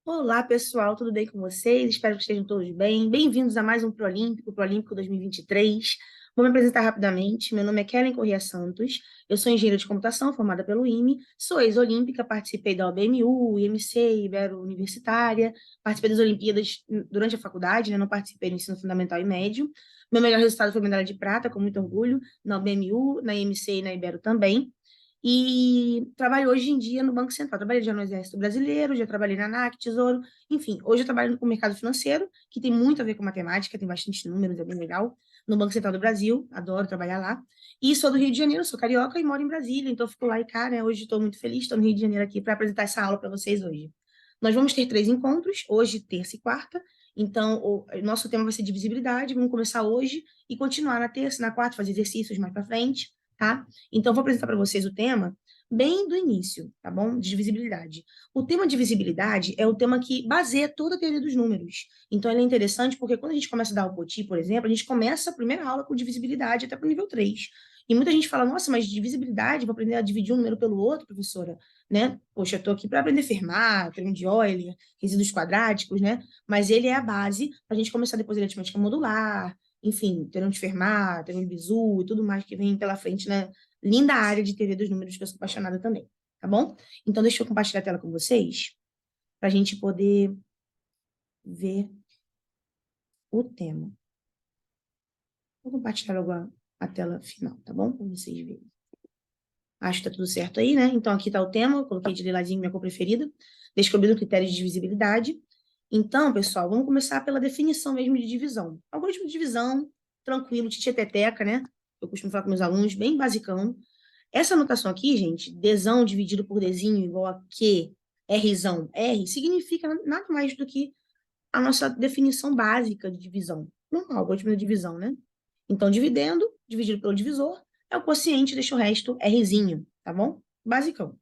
Olá, pessoal, tudo bem com vocês? Espero que estejam todos bem. Bem-vindos a mais um Proolímpico 2023. Vou me apresentar rapidamente. Meu nome é Kellen Corrêa Santos, eu sou engenheira de computação, formada pelo IME, sou ex-olímpica, participei da OBMU, IMC, Ibero Universitária, participei das Olimpíadas durante a faculdade, né? Não participei do ensino fundamental e médio. Meu melhor resultado foi medalha de prata, com muito orgulho, na OBMU, na IMC e na Ibero também. E trabalho hoje em dia no Banco Central. Trabalhei já no Exército Brasileiro, já trabalhei na ANAC, Tesouro, enfim. Hoje eu trabalho com o mercado financeiro, que tem muito a ver com matemática, tem bastante números, é bem legal. No Banco Central do Brasil, adoro trabalhar lá. E sou do Rio de Janeiro, sou carioca e moro em Brasília, então fico lá e cá, né? Hoje estou muito feliz, estou no Rio de Janeiro aqui para apresentar essa aula para vocês hoje. Nós vamos ter 3 encontros, hoje, terça e quarta. Então, o nosso tema vai ser divisibilidade. Vamos começar hoje e continuar na terça, na quarta, fazer exercícios mais para frente, tá? Então, vou apresentar para vocês o tema bem do início, tá bom? Divisibilidade. O tema divisibilidade é o tema que baseia toda a teoria dos números. Então, ele é interessante porque quando a gente começa a dar o POTI, por exemplo, a gente começa a primeira aula com divisibilidade até para o nível 3. E muita gente fala, nossa, mas divisibilidade, vou aprender a dividir um número pelo outro, professora, né? Poxa, eu estou aqui para aprender Fermat, teorema de Euler, resíduos quadráticos, né? Mas ele é a base para a gente começar depois a aritmética modular, enfim, teorema de Fermat, teorema de Bezout e tudo mais que vem pela frente, né? Linda área de teoria dos números que eu sou apaixonada também, tá bom? Então, deixa eu compartilhar a tela com vocês para a gente poder ver o tema. Vou compartilhar logo a tela final, tá bom? Para vocês verem. Acho que tá tudo certo aí, né? Então, aqui tá o tema, eu coloquei de lilazinho minha cor preferida, descobrindo critérios de divisibilidade. Então, pessoal, vamos começar pela definição mesmo de divisão. Algoritmo de divisão, tranquilo, tieteteca, né? Eu costumo falar com meus alunos, bem basicão. Essa anotação aqui, gente, Dzão dividido por Dzinho igual a Q, Rzão, R, significa nada mais do que a nossa definição básica de divisão. Normal, algoritmo de divisão, né? Então, dividendo, dividido pelo divisor, é o quociente, deixa o resto Rzinho, tá bom? Basicão.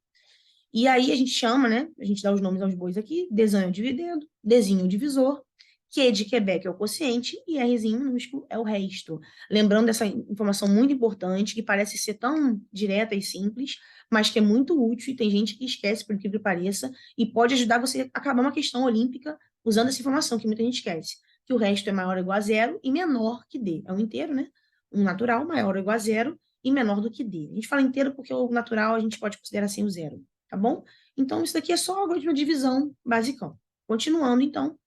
E aí a gente chama, né? A gente dá os nomes aos bois aqui, Dzão é o dividendo, Dzinho é o divisor, Q de Quebec é o quociente e Rzinho minúsculo é o resto. Lembrando dessa informação muito importante, que parece ser tão direta e simples, mas que é muito útil e tem gente que esquece, por incrível que pareça, e pode ajudar você a acabar uma questão olímpica usando essa informação, que muita gente esquece, que o resto é maior ou igual a zero e menor que D. É um inteiro, né? Um natural maior ou igual a zero e menor do que D. A gente fala inteiro porque o natural a gente pode considerar sem o zero, tá bom? Então, isso daqui é só algoritmo de divisão basicão. Continuando, então,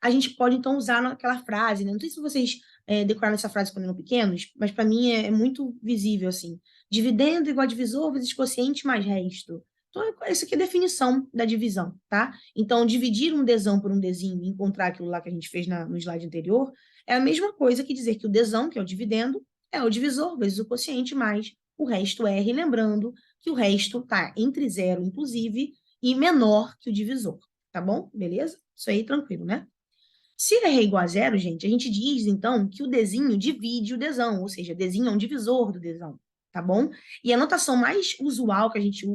a gente pode, então, usar naquela frase, né? Não sei se vocês decoraram essa frase quando eram pequenos, mas para mim é muito visível, assim. Dividendo igual a divisor vezes quociente mais resto. Então, essa aqui é a definição da divisão, tá? Então, dividir um Dzão por um Dzinho e encontrar aquilo lá que a gente fez no slide anterior é a mesma coisa que dizer que o Dzão, que é o dividendo, é o divisor vezes o quociente mais o resto R, lembrando que o resto está entre zero, inclusive, e menor que o divisor, tá bom? Beleza? Isso aí, tranquilo, né? Se R é igual a zero, gente, a gente diz, então, que o Dzinho divide o Dzão, ou seja, Dzinho é um divisor do Dzão, tá bom? E a notação mais usual que a gente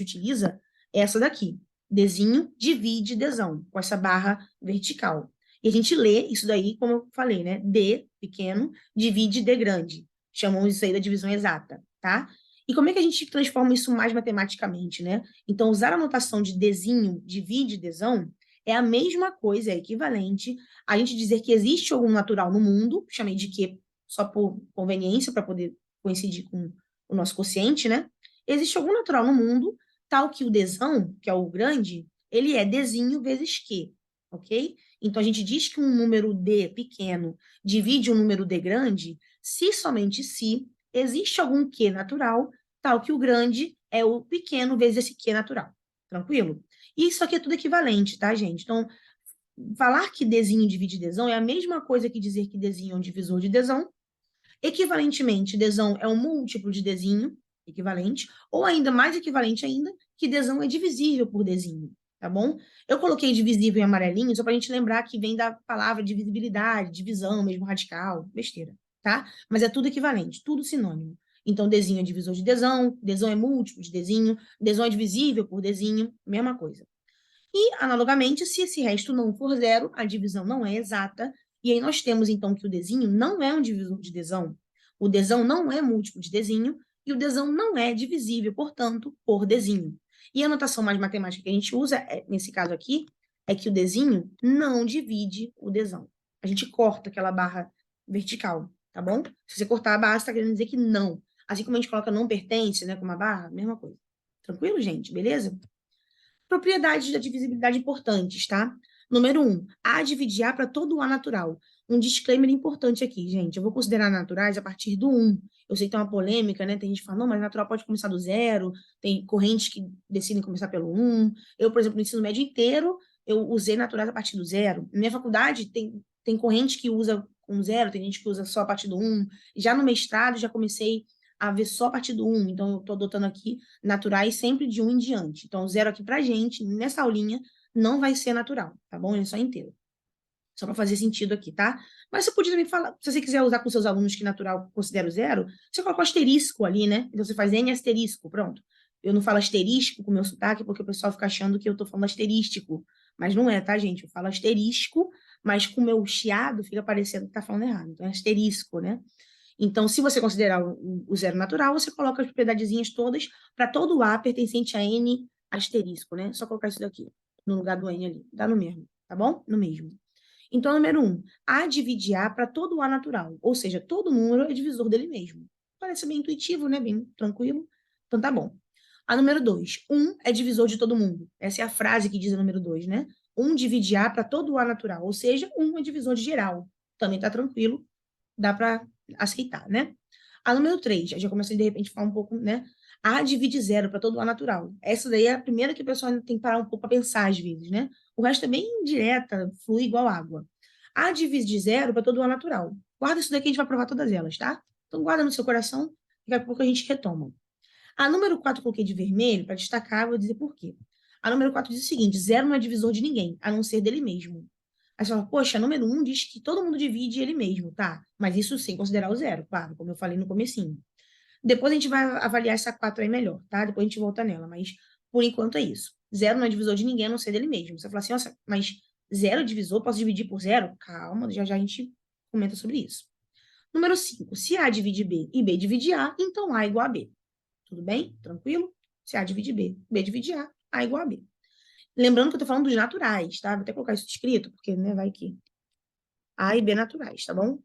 utiliza é essa daqui. Dzinho divide Dzão, com essa barra vertical. E a gente lê isso daí, como eu falei, né? D pequeno divide D grande. Chamamos isso aí da divisão exata, tá? E como é que a gente transforma isso mais matematicamente, né? Então, usar a notação de Dzinho divide Dzão é a mesma coisa, é equivalente a gente dizer que existe algum natural no mundo, chamei de Q só por conveniência, para poder coincidir com o nosso quociente, né? Existe algum natural no mundo, tal que o Dzão, que é o grande, ele é Dzinho vezes Q, ok? Então, a gente diz que um número D pequeno divide um número D grande, se somente se existe algum Q natural, tal que o grande é o pequeno vezes esse Q natural. Tranquilo? E isso aqui é tudo equivalente, tá, gente? Então, falar que Dzinho divide Dzão é a mesma coisa que dizer que Dzinho é um divisor de Dzão. Equivalentemente, Dzão é um múltiplo de Dzinho, equivalente, ou ainda mais equivalente ainda, que Dzão é divisível por Dzinho, tá bom? Eu coloquei divisível em amarelinho só para a gente lembrar que vem da palavra divisibilidade, divisão, mesmo radical, besteira, tá? Mas é tudo equivalente, tudo sinônimo. Então, Dzinho é divisor de Dzão é múltiplo de Dzão é divisível por Dzinho, mesma coisa. E, analogamente, se esse resto não for zero, a divisão não é exata, e aí nós temos, então, que o Dzinho não é um divisor de Dzão, o Dzão não é múltiplo de Dzinho, e o Dzão não é divisível, portanto, por Dzinho. E a notação mais matemática que a gente usa, nesse caso aqui, é que o Dzinho não divide o Dzão. A gente corta aquela barra vertical, tá bom? Se você cortar a barra, você tá querendo dizer que não. Assim como a gente coloca não pertence, né, com uma barra, mesma coisa. Tranquilo, gente? Beleza? Propriedades da divisibilidade importantes, tá? Número 1, A dividir A para todo A natural. Um disclaimer importante aqui, gente. Eu vou considerar naturais a partir do 1. Eu sei que tem uma polêmica, né? Tem gente que fala, não, mas natural pode começar do 0. Tem correntes que decidem começar pelo 1. Eu, por exemplo, no ensino médio inteiro, eu usei naturais a partir do 0. Na minha faculdade, tem corrente que usa com 0, tem gente que usa só a partir do 1. Já no mestrado, já comecei a ver só a partir do 1. Então, eu estou adotando aqui naturais sempre de 1 em diante. Então, 0 aqui pra gente, nessa aulinha, não vai ser natural, tá bom? Ele é só inteiro. Só para fazer sentido aqui, tá? Mas você podia também falar, se você quiser usar com seus alunos que natural considera o 0, você coloca o asterisco ali, né? Então, você faz N asterisco, pronto. Eu não falo asterisco com o meu sotaque, porque o pessoal fica achando que eu tô falando asterístico. Mas não é, tá, gente? Eu falo asterisco, mas com o meu chiado fica parecendo que tá falando errado. Então, é asterisco, né? Então, se você considerar o 0 natural, você coloca as propriedadezinhas todas para todo A pertencente a N asterisco, né? Só colocar isso daqui no lugar do N ali. Dá no mesmo, tá bom? No mesmo. Então, número 1, A divide A para todo A natural. Ou seja, todo número é divisor dele mesmo. Parece bem intuitivo, né? Bem tranquilo. Então, tá bom. A número 2, 1 é divisor de todo mundo. Essa é a frase que diz a número 2, né? 1 divide A para todo A natural. Ou seja, 1 é divisor de geral. Também tá tranquilo. Dá para aceitar, né? A número 3, já comecei de repente a falar um pouco, né? A divide 0 para todo A natural. Essa daí é a primeira que a pessoa tem que parar um pouco para pensar às vezes, né? O resto é bem direta, flui igual água. A divide 0 para todo A natural. Guarda isso daqui, a gente vai provar todas elas, tá? Então guarda no seu coração, daqui a pouco a gente retoma. A número 4 eu coloquei de vermelho para destacar, vou dizer por quê. A número 4 diz o seguinte: 0 não é divisor de ninguém, a não ser dele mesmo. Aí você fala, poxa, número 1 diz que todo mundo divide ele mesmo, tá? Mas isso sem considerar o 0, claro, como eu falei no comecinho. Depois a gente vai avaliar essa 4 aí melhor, tá? Depois a gente volta nela, mas por enquanto é isso. 0 não é divisor de ninguém, a não ser dele mesmo. Você fala assim, nossa, mas 0 é divisor, posso dividir por 0? Calma, já já a gente comenta sobre isso. Número 5, se A divide B e B divide A, então A é igual a B. Tudo bem? Tranquilo? Se A divide B, B divide A é igual a B. Lembrando que eu tô falando dos naturais, tá? Vou até colocar isso escrito, porque, né, vai que A e B naturais, tá bom?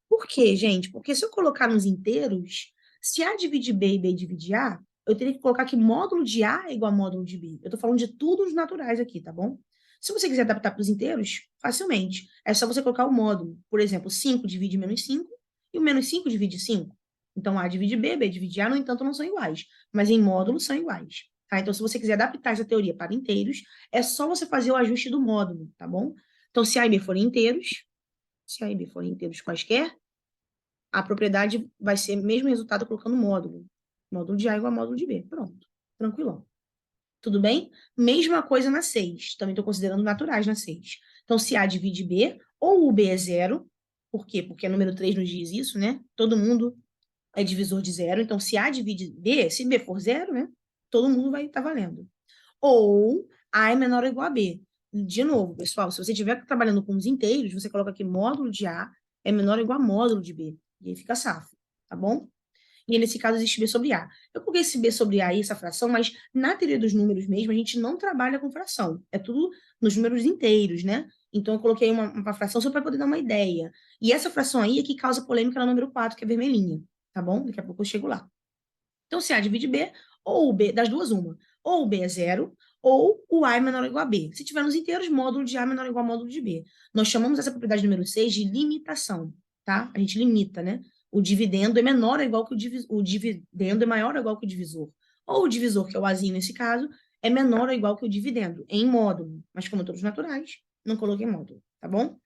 Por quê, gente? Porque se eu colocar nos inteiros, se A divide B e B divide A, eu teria que colocar que módulo de A é igual a módulo de B. Eu tô falando de tudo os naturais aqui, tá bom? Se você quiser adaptar para os inteiros, facilmente. É só você colocar o módulo. Por exemplo, 5 divide menos 5 e o menos 5 divide 5. Então, A divide B, B divide A, no entanto, não são iguais. Mas em módulo são iguais. Tá? Então, se você quiser adaptar essa teoria para inteiros, é só você fazer o ajuste do módulo, tá bom? Então, se A e B forem inteiros, se A e B forem inteiros quaisquer, a propriedade vai ser o mesmo resultado colocando módulo. Módulo de A igual a módulo de B. Pronto. Tranquilão. Tudo bem? Mesma coisa na 6. Também estou considerando naturais na 6. Então, se A divide B, ou o B é zero, por quê? Porque a número 3 nos diz isso, né? Todo mundo é divisor de zero. Então, se A divide B, se B for zero, né? Todo mundo vai estar valendo. Ou A é menor ou igual a B. De novo, pessoal, se você estiver trabalhando com os inteiros, você coloca aqui módulo de A é menor ou igual a módulo de B. E aí fica safo, tá bom? E nesse caso existe B sobre A. Eu coloquei esse B sobre A e essa fração, mas na teoria dos números mesmo, a gente não trabalha com fração. É tudo nos números inteiros, né? Então eu coloquei uma fração só para poder dar uma ideia. E essa fração aí é que causa polêmica na número 4, que é vermelhinha, tá bom? Daqui a pouco eu chego lá. Então, se A divide B, ou o B, das duas, uma. Ou o B é zero, ou o A é menor ou igual a B. Se tiver nos inteiros, módulo de A é menor ou igual a módulo de B. Nós chamamos essa propriedade número 6 de limitação, tá? A gente limita, né? O dividendo é menor ou igual que o dividendo é maior ou igual que o divisor. Ou o divisor, que é o Azinho nesse caso, é menor ou igual que o dividendo, em módulo. Mas como todos naturais, não coloquei módulo, tá bom?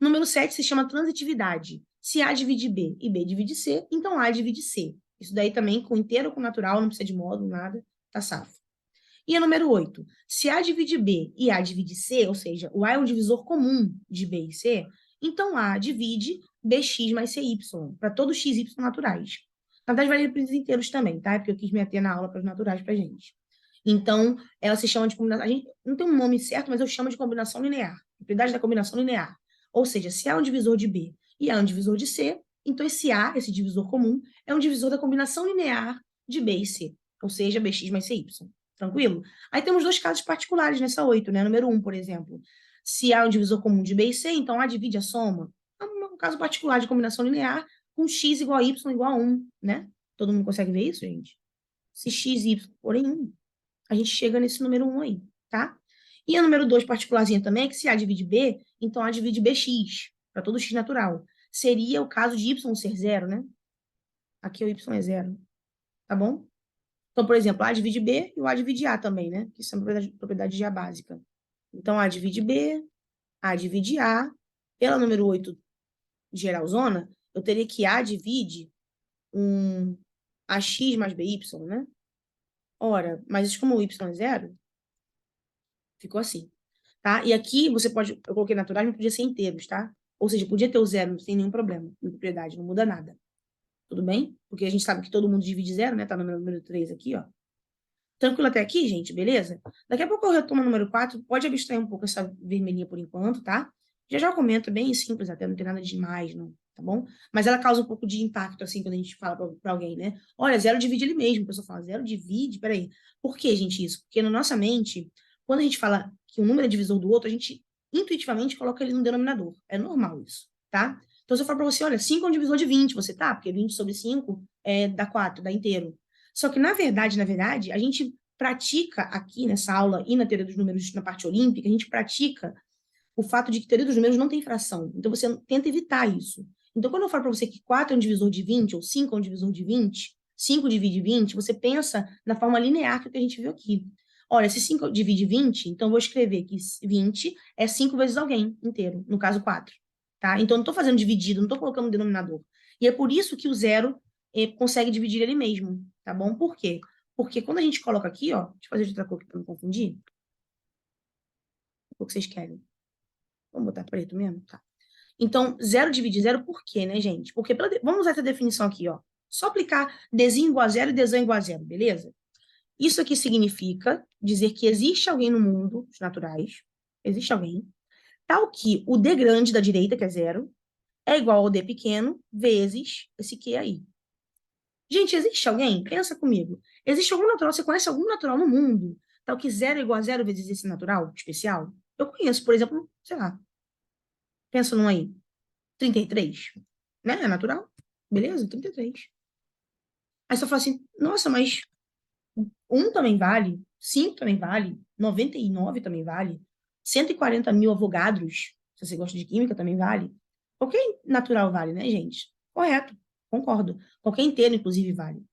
Número 7 se chama transitividade. Se A divide B e B divide C, então A divide C. Isso daí também com inteiro ou com natural, não precisa de módulo, nada, tá safo. E a número 8, se A divide B e A divide C, ou seja, o A é um divisor comum de B e C, então A divide BX mais CY, para todos os XY naturais. Na verdade, varia para os inteiros também, tá? Porque eu quis me ater na aula para os naturais para gente. Então, ela se chama de combinação. A gente não tem um nome certo, mas eu chamo de combinação linear. Propriedade da combinação linear. Ou seja, se A é um divisor de B e A é um divisor de C, então esse A, esse divisor comum, é um divisor da combinação linear de B e C. Ou seja, BX mais CY. Tranquilo? Aí temos dois casos particulares nessa 8, né? Número 1, por exemplo. Se há um divisor comum de B e C, então A divide a soma. É um caso particular de combinação linear com x igual a y igual a 1, né? Todo mundo consegue ver isso, gente? Se x e y forem 1, a gente chega nesse número 1 aí, tá? E a número 2 particularzinha também é que se A divide B, então A divide BX, para todo x natural. Seria o caso de y ser zero, né? Aqui o y é zero, tá bom? Então, por exemplo, A divide B e o A divide A também, né? Que são propriedade de A básica. Então, A divide B, A divide A. Pela número 8 geralzona, eu teria que A divide um AX mais BY, né? Ora, mas como o Y é zero, ficou assim, tá? E aqui você pode, eu coloquei naturais, mas podia ser inteiros, tá? Ou seja, podia ter o zero sem nenhum problema, em propriedade, não muda nada. Tudo bem? Porque a gente sabe que todo mundo divide zero, né? Tá no número 3 aqui, ó. Tranquilo até aqui, gente? Beleza? Daqui a pouco eu retomo o número 4. Pode abstrair um pouco essa vermelhinha por enquanto, tá? Já já eu comento, é bem simples até, não tem nada de demais, não, tá bom? Mas ela causa um pouco de impacto, assim, quando a gente fala pra alguém, né? Olha, zero divide ele mesmo. A pessoa fala, zero divide? Peraí. Por que, gente, isso? Porque na nossa mente, quando a gente fala que um número é divisor do outro, a gente intuitivamente coloca ele no denominador. É normal isso, tá? Então, se eu falar pra você, olha, 5 é um divisor de 20, você tá? Porque 20 sobre 5 dá 4, dá inteiro. Só que, na verdade, a gente pratica aqui nessa aula e na teoria dos números na parte olímpica, a gente pratica o fato de que teoria dos números não tem fração. Então, você tenta evitar isso. Então, quando eu falo para você que 4 é um divisor de 20, ou 5 é um divisor de 20, 5 divide 20, você pensa na forma linear que a gente viu aqui. Olha, se 5 divide 20, então eu vou escrever que 20 é 5 vezes alguém inteiro, no caso 4. Tá? Então, eu não estou fazendo dividido, não estou colocando denominador. E é por isso que o zero consegue dividir ele mesmo, tá bom? Por quê? Porque quando a gente coloca aqui, ó, deixa eu fazer de outra cor aqui para não confundir. O que vocês querem? Vamos botar preto mesmo? Tá. Então, zero divide zero por quê, né, gente? Porque, vamos usar essa definição aqui, ó. Só aplicar Dzinho igual a zero e Dzão igual a zero, beleza? Isso aqui significa dizer que existe alguém no mundo, os naturais, existe alguém, tal que o D grande da direita, que é zero, é igual ao D pequeno, vezes esse Q aí. Gente, existe alguém? Pensa comigo. Existe algum natural? Você conhece algum natural no mundo? Tal que zero é igual a zero vezes esse natural especial? Eu conheço, por exemplo, sei lá, pensa num aí, 33, né? É natural. Beleza? 33. Aí você fala assim, nossa, mas um também vale, 5 também vale, 99 também vale, 140 mil avogadros, se você gosta de química, também vale. Qualquer natural vale, né, gente? Correto, concordo. Qualquer inteiro, inclusive, vale.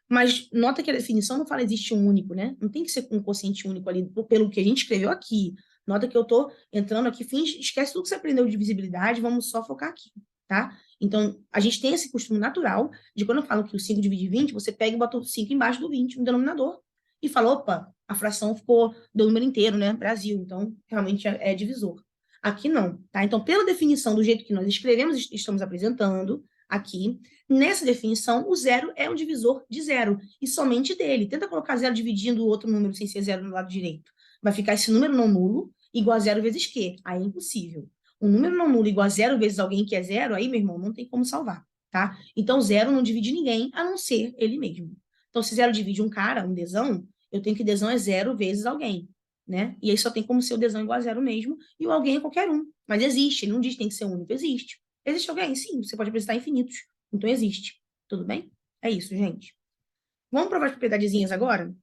Mas nota que a definição não fala existe um único, né? Não tem que ser um quociente único ali, pelo que a gente escreveu aqui. Nota que eu tô entrando aqui, esquece tudo que você aprendeu de divisibilidade, vamos só focar aqui, tá? Então, a gente tem esse costume natural de quando eu falo que o 5 divide 20, você pega e bota o 5 embaixo do 20 no denominador e fala, opa, a fração ficou do número inteiro, né? Brasil, então realmente é divisor. Aqui não, tá? Então, pela definição do jeito que nós escrevemos, estamos apresentando aqui, nessa definição, o zero é um divisor de zero, e somente dele. Tenta colocar zero dividindo o outro número sem ser zero no lado direito. Vai ficar esse número não nulo igual a zero vezes Q. Aí é impossível. Um número não nulo igual a zero vezes alguém que é zero, aí, meu irmão, não tem como salvar, tá? Então, zero não divide ninguém, a não ser ele mesmo. Então, se zero divide um cara, um desão, eu tenho que desão é zero vezes alguém, né? E aí só tem como ser o desão igual a zero mesmo, e o alguém é qualquer um. Mas existe, ele não diz que tem que ser único, existe. Existe alguém? Sim, você pode apresentar infinitos. Então existe. Tudo bem? É isso, gente. Vamos provar as propriedadezinhas agora?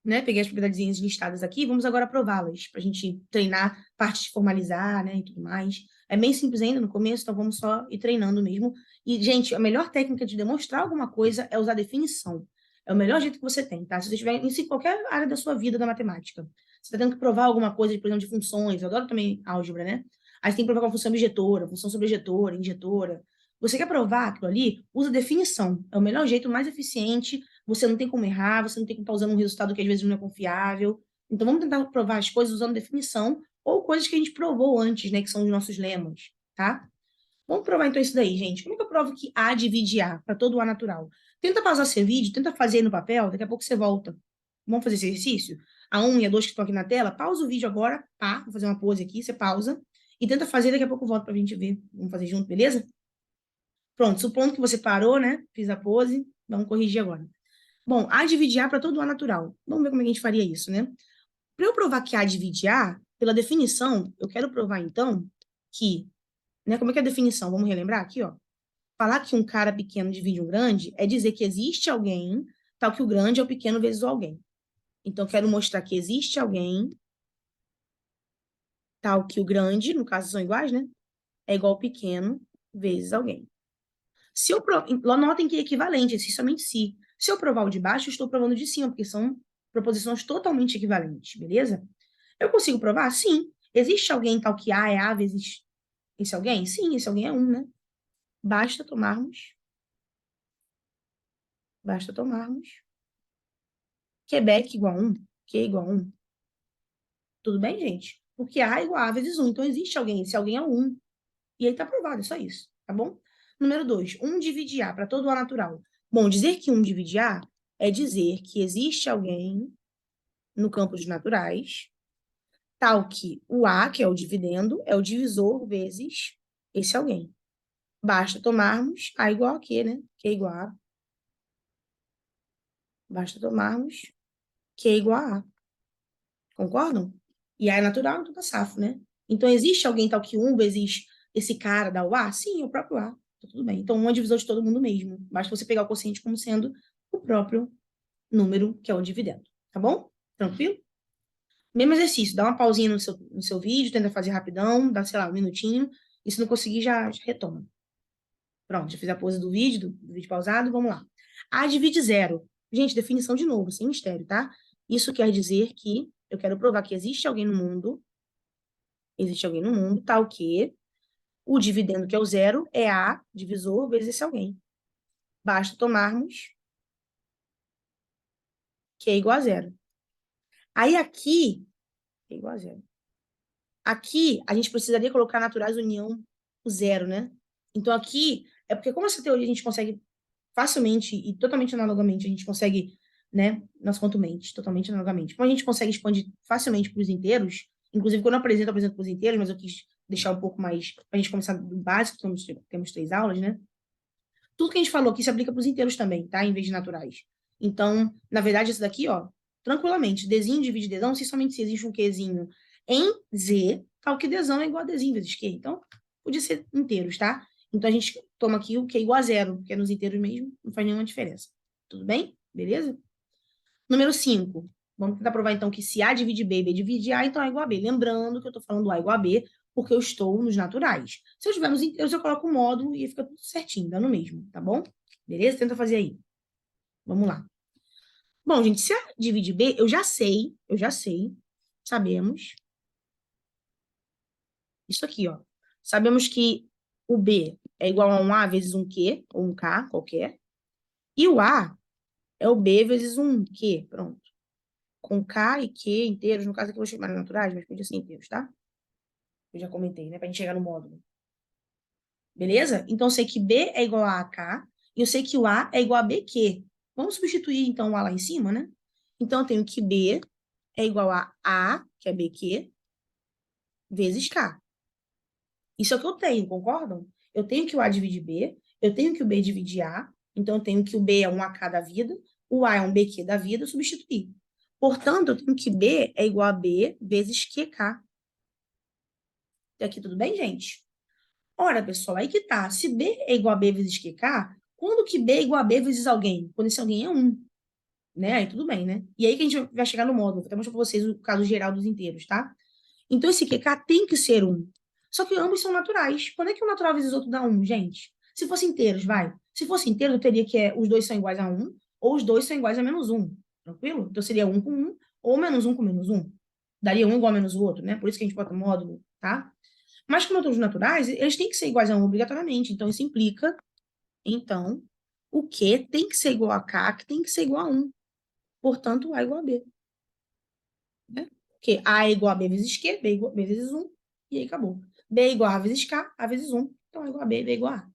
Né? Peguei as propriedadezinhas listadas aqui, vamos agora prová-las, para a gente treinar parte de formalizar, né, e tudo mais. É bem simples ainda no começo, então vamos só ir treinando mesmo. E, gente, a melhor técnica de demonstrar alguma coisa é usar definição. É o melhor jeito que você tem, tá? Se você estiver em qualquer área da sua vida da matemática, você está tendo que provar alguma coisa, por exemplo, de funções, eu adoro também álgebra, né? Aí você tem que provar com função objetora, função sobrejetora, injetora. Você quer provar aquilo ali? Usa definição. É o melhor jeito, mais eficiente. Você não tem como errar, você não tem como estar usando um resultado que às vezes não é confiável. Então, vamos tentar provar as coisas usando definição ou coisas que a gente provou antes, né? Que são os nossos lemas, tá? Vamos provar então isso daí, gente. Como é que eu provo que A divide A para todo A natural? Tenta pausar seu vídeo, tenta fazer aí no papel, daqui a pouco você volta. Vamos fazer esse exercício? A 1 e a 2 que estão aqui na tela, pausa o vídeo agora, pá, vou fazer uma pose aqui, você pausa, e tenta fazer, daqui a pouco eu volto para a gente ver. Vamos fazer junto, beleza? Pronto, supondo que você parou, né? Fiz a pose, vamos corrigir agora. Bom, A divide A para todo A natural. Vamos ver como é que a gente faria isso, né? Para eu provar que A divide A, pela definição, eu quero provar, então, que, né, como é que é a definição? Vamos relembrar aqui, ó. Falar que um cara pequeno divide um grande é dizer que existe alguém, tal que o grande é o pequeno vezes o alguém. Então, eu quero mostrar que existe alguém, tal que o grande, no caso são iguais, né? É igual ao pequeno vezes alguém. Se eu notem que é equivalente, se somente se. Se eu provar o de baixo, eu estou provando o de cima, porque são proposições totalmente equivalentes, beleza? Eu consigo provar? Sim. Existe alguém tal que A é A vezes esse alguém? Sim, esse alguém é um, né? Basta tomarmos. Basta tomarmos. Quebec igual a 1. Q igual a 1. Tudo bem, gente? Porque A é igual a A vezes 1. Então, existe alguém. Esse alguém é o 1. E aí tá provado, é só isso, tá bom? Número 2, 1 divide A para todo A natural. Bom, dizer que 1 divide A é dizer que existe alguém no campo dos naturais, tal que o A, que é o dividendo, é o divisor vezes esse alguém. Basta tomarmos A igual a Q, né? Q igual a A. Basta tomarmos Q igual a A. Concordam? E A é natural, então tá safo, né? Então, existe alguém tal que 1 vezes esse cara dá o A? Sim, é o próprio A. Tá tudo bem. Então, 1 é divisor de todo mundo mesmo. Basta você pegar o quociente como sendo o próprio número, que é o dividendo. Tá bom? Tranquilo? Mesmo exercício. Dá uma pausinha no seu vídeo, tenta fazer rapidão, dá, sei lá, um minutinho. E se não conseguir, já retoma. Pronto, já fiz a pose do vídeo, do vídeo pausado, vamos lá. A divide zero. Gente, definição de novo, sem mistério, tá? Isso quer dizer que eu quero provar que existe alguém no mundo, tal que o dividendo, que é o zero, é A divisor vezes esse alguém. Basta tomarmos que é igual a zero. Aí aqui, é igual a zero. Aqui, a gente precisaria colocar naturais união o zero, né? Então aqui, é porque como essa teoria a gente consegue facilmente e totalmente analogamente, a gente consegue, né? Nós quanto mente, totalmente analogamente. Como a gente consegue expandir facilmente para os inteiros, inclusive quando eu apresento para os inteiros, mas eu quis deixar um pouco mais, para a gente começar do básico, temos 3 aulas, né? Tudo que a gente falou aqui se aplica para os inteiros também, tá? Em vez de naturais. Então, na verdade, esse daqui, ó, tranquilamente, Dzinho divide Dzão, se somente se existe um Qzinho em Z, tal que Dzão é igual a Dzinho vezes Q. Então, podia ser inteiros, tá? Então, a gente toma aqui o Q igual a zero, porque é nos inteiros mesmo, não faz nenhuma diferença. Tudo bem? Beleza? Número 5. Vamos tentar provar, então, que se A divide B, B divide A, então A é igual a B. Lembrando que eu estou falando A igual a B, porque eu estou nos naturais. Se eu estiver nos inteiros, eu coloco o módulo e fica tudo certinho, dá no mesmo, tá bom? Beleza? Tenta fazer aí. Vamos lá. Bom, gente, se A divide B, eu já sei, sabemos. Isso aqui, ó. Sabemos que o B é igual a um A vezes um Q, ou um K, qualquer. E o A é o B vezes um Q, pronto. Com K e Q inteiros, no caso aqui eu vou chamar naturais, mas podia ser inteiros, tá? Eu já comentei, né? Pra gente chegar no módulo. Beleza? Então, eu sei que B é igual a AK, e eu sei que o A é igual a BQ. Vamos substituir, então, o A lá em cima, né? Então, eu tenho que B é igual a que é BQ, vezes K. Isso é o que eu tenho, concordam? Eu tenho que o A divide B, eu tenho que o B divide A, então eu tenho que o B é um AK da vida, o A é um BQ da vida, substituir. Portanto, eu tenho que B é igual a B vezes QK. Até aqui tudo bem, gente? Ora, pessoal, aí que tá. Se B é igual a B vezes QK, quando que B é igual a B vezes alguém? Quando esse alguém é 1, né? Aí tudo bem, né? E aí que a gente vai chegar no módulo. Vou até mostrar para vocês o caso geral dos inteiros, tá? Então, esse QK tem que ser 1. Só que ambos são naturais. Quando é que um natural vezes outro dá 1, gente? Se fosse inteiros, vai. Se fosse inteiro, eu teria que os dois são iguais a 1, ou os dois são iguais a menos 1. Tranquilo? Então, seria 1 com 1, ou menos 1 com menos 1. Daria um igual a menos o outro, né? Por isso que a gente bota módulo, tá? Mas como todos naturais, eles têm que ser iguais a 1 obrigatoriamente. Então, isso implica, então, o Q tem que ser igual a K, que tem que ser igual a 1. Portanto, A é igual a B. Né? Porque A é igual a B vezes Q, B, igual, B vezes 1, e aí acabou. B é igual a vezes K, A vezes 1. Então, A é igual a B, B é igual a A.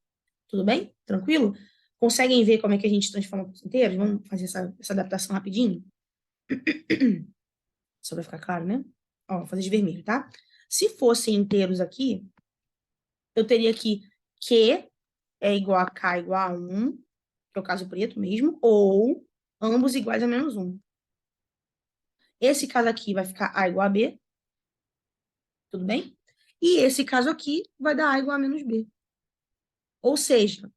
Tudo bem? Tranquilo? Conseguem ver como é que a gente transforma os inteiros? Vamos fazer essa adaptação rapidinho? Só para ficar claro, né? Ó, vou fazer de vermelho, tá? Se fossem inteiros aqui, eu teria que Q é igual a K igual a 1, que é o caso preto mesmo, ou ambos iguais a menos 1. Esse caso aqui vai ficar A igual a B, tudo bem? E esse caso aqui vai dar A igual a menos B. Ou seja,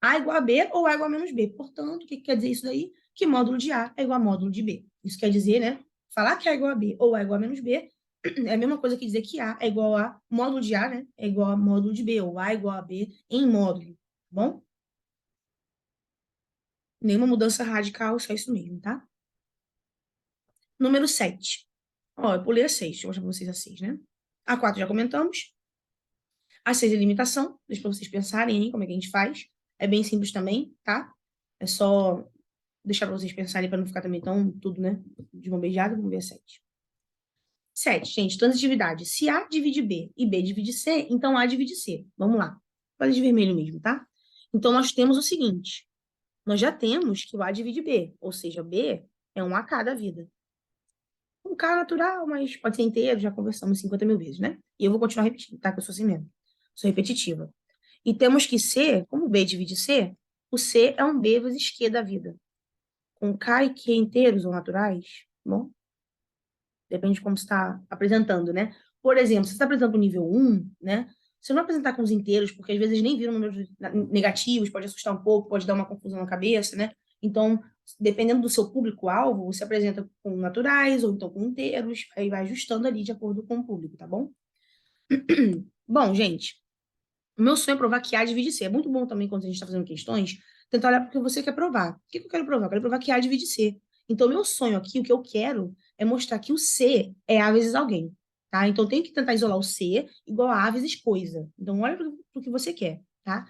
A igual a B ou A igual a menos B. Portanto, o que quer dizer isso daí? Que módulo de A é igual a módulo de B. Isso quer dizer, né? Falar que A é igual a B ou A é igual a menos B é a mesma coisa que dizer que A é igual a módulo de A, né? É igual a módulo de B, ou A é igual a B em módulo, tá bom? Nenhuma mudança radical, só isso mesmo, tá? Número 7. Ó, eu pulei a 6, deixa eu mostrar pra vocês a 6, né? A 4 já comentamos. A 6 é limitação, deixa pra vocês pensarem aí como é que a gente faz. É bem simples também, tá? É só deixar para vocês pensarem para não ficar também tão tudo, né? De mão beijada, vamos ver a 7. 7, gente, transitividade. Se A divide B e B divide C, então A divide C. Vamos lá. Vou fazer de vermelho mesmo, tá? Então, nós temos o seguinte. Nós já temos que o A divide B, ou seja, B é um AK da vida. Um K natural, mas pode ser inteiro, já conversamos 50 mil vezes, né? E eu vou continuar repetindo, tá? Que eu sou assim mesmo. Sou repetitiva. E temos que C, como B divide C, o C é um B vezes Q da vida. Com K e Q inteiros ou naturais, bom, depende de como você está apresentando, né? Por exemplo, se você está apresentando o nível 1, né? Você não vai apresentar com os inteiros, porque às vezes eles nem viram números negativos, pode assustar um pouco, pode dar uma confusão na cabeça, né? Então, dependendo do seu público-alvo, você apresenta com naturais ou então com inteiros, aí vai ajustando ali de acordo com o público, tá bom? Bom, gente, o meu sonho é provar que A divide C. É muito bom também quando a gente está fazendo questões, tentar olhar para o que você quer provar. O que eu quero provar? Eu quero provar que A divide C. Então, meu sonho aqui, o que eu quero é mostrar que o C é A vezes alguém, tá? Então, eu tenho que tentar isolar o C igual a A vezes coisa. Então, olha para o que você quer, tá?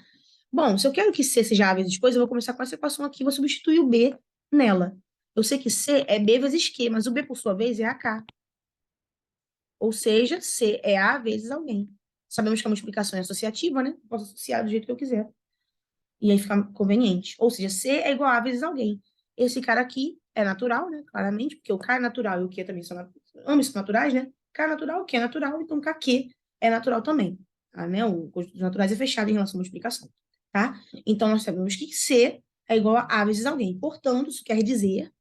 Bom, se eu quero que C seja A vezes coisa, eu vou começar com essa equação aqui, vou substituir o B nela. Eu sei que C é B vezes Q, mas o B, por sua vez, é AK. Ou seja, C é A vezes alguém. Sabemos que a multiplicação é associativa, né? Posso associar do jeito que eu quiser. E aí fica conveniente. Ou seja, C é igual a vezes alguém. Esse cara aqui é natural, né? Claramente, porque o K é natural e o Q também são, ambos são naturais, né? K é natural, o Q é natural, então KQ é natural também. Tá, né? O conjunto dos naturais é fechado em relação à multiplicação, tá? Então, nós sabemos que C é igual a vezes alguém. Portanto, isso quer dizer,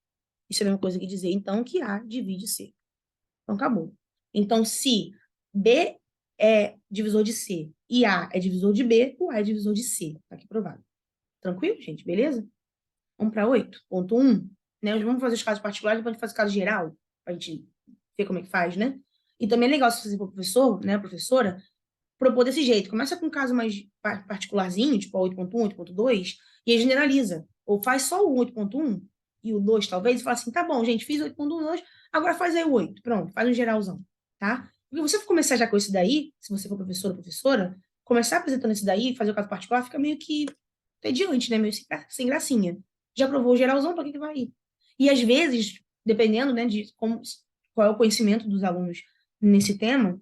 isso é a mesma coisa que dizer, então, que A divide C. Então, acabou. Então, se B é divisor de C e A é divisor de B, o A é divisor de C. Tá aqui provado. Tranquilo, gente? Beleza? Vamos para 8.1, né? Vamos fazer os casos particulares, depois a gente faz o caso geral, para a gente ver como é que faz, né? E também é legal se você for professor, né, professora, propor desse jeito. Começa com um caso mais particularzinho, tipo a 8.1, 8.2, e aí generaliza. Ou faz só o 8.1 e o 2, talvez, e fala assim, tá bom, gente, fiz 8.1, 2, agora faz aí o 8. Pronto, faz um geralzão, tá? Porque você for começar já com esse daí, se você for professora ou professora, começar apresentando esse daí, fazer o caso particular, fica meio que entediante, né? Meio sem gracinha. Já provou o geralzão, para que vai ir? E às vezes, dependendo, né, de como, qual é o conhecimento dos alunos nesse tema,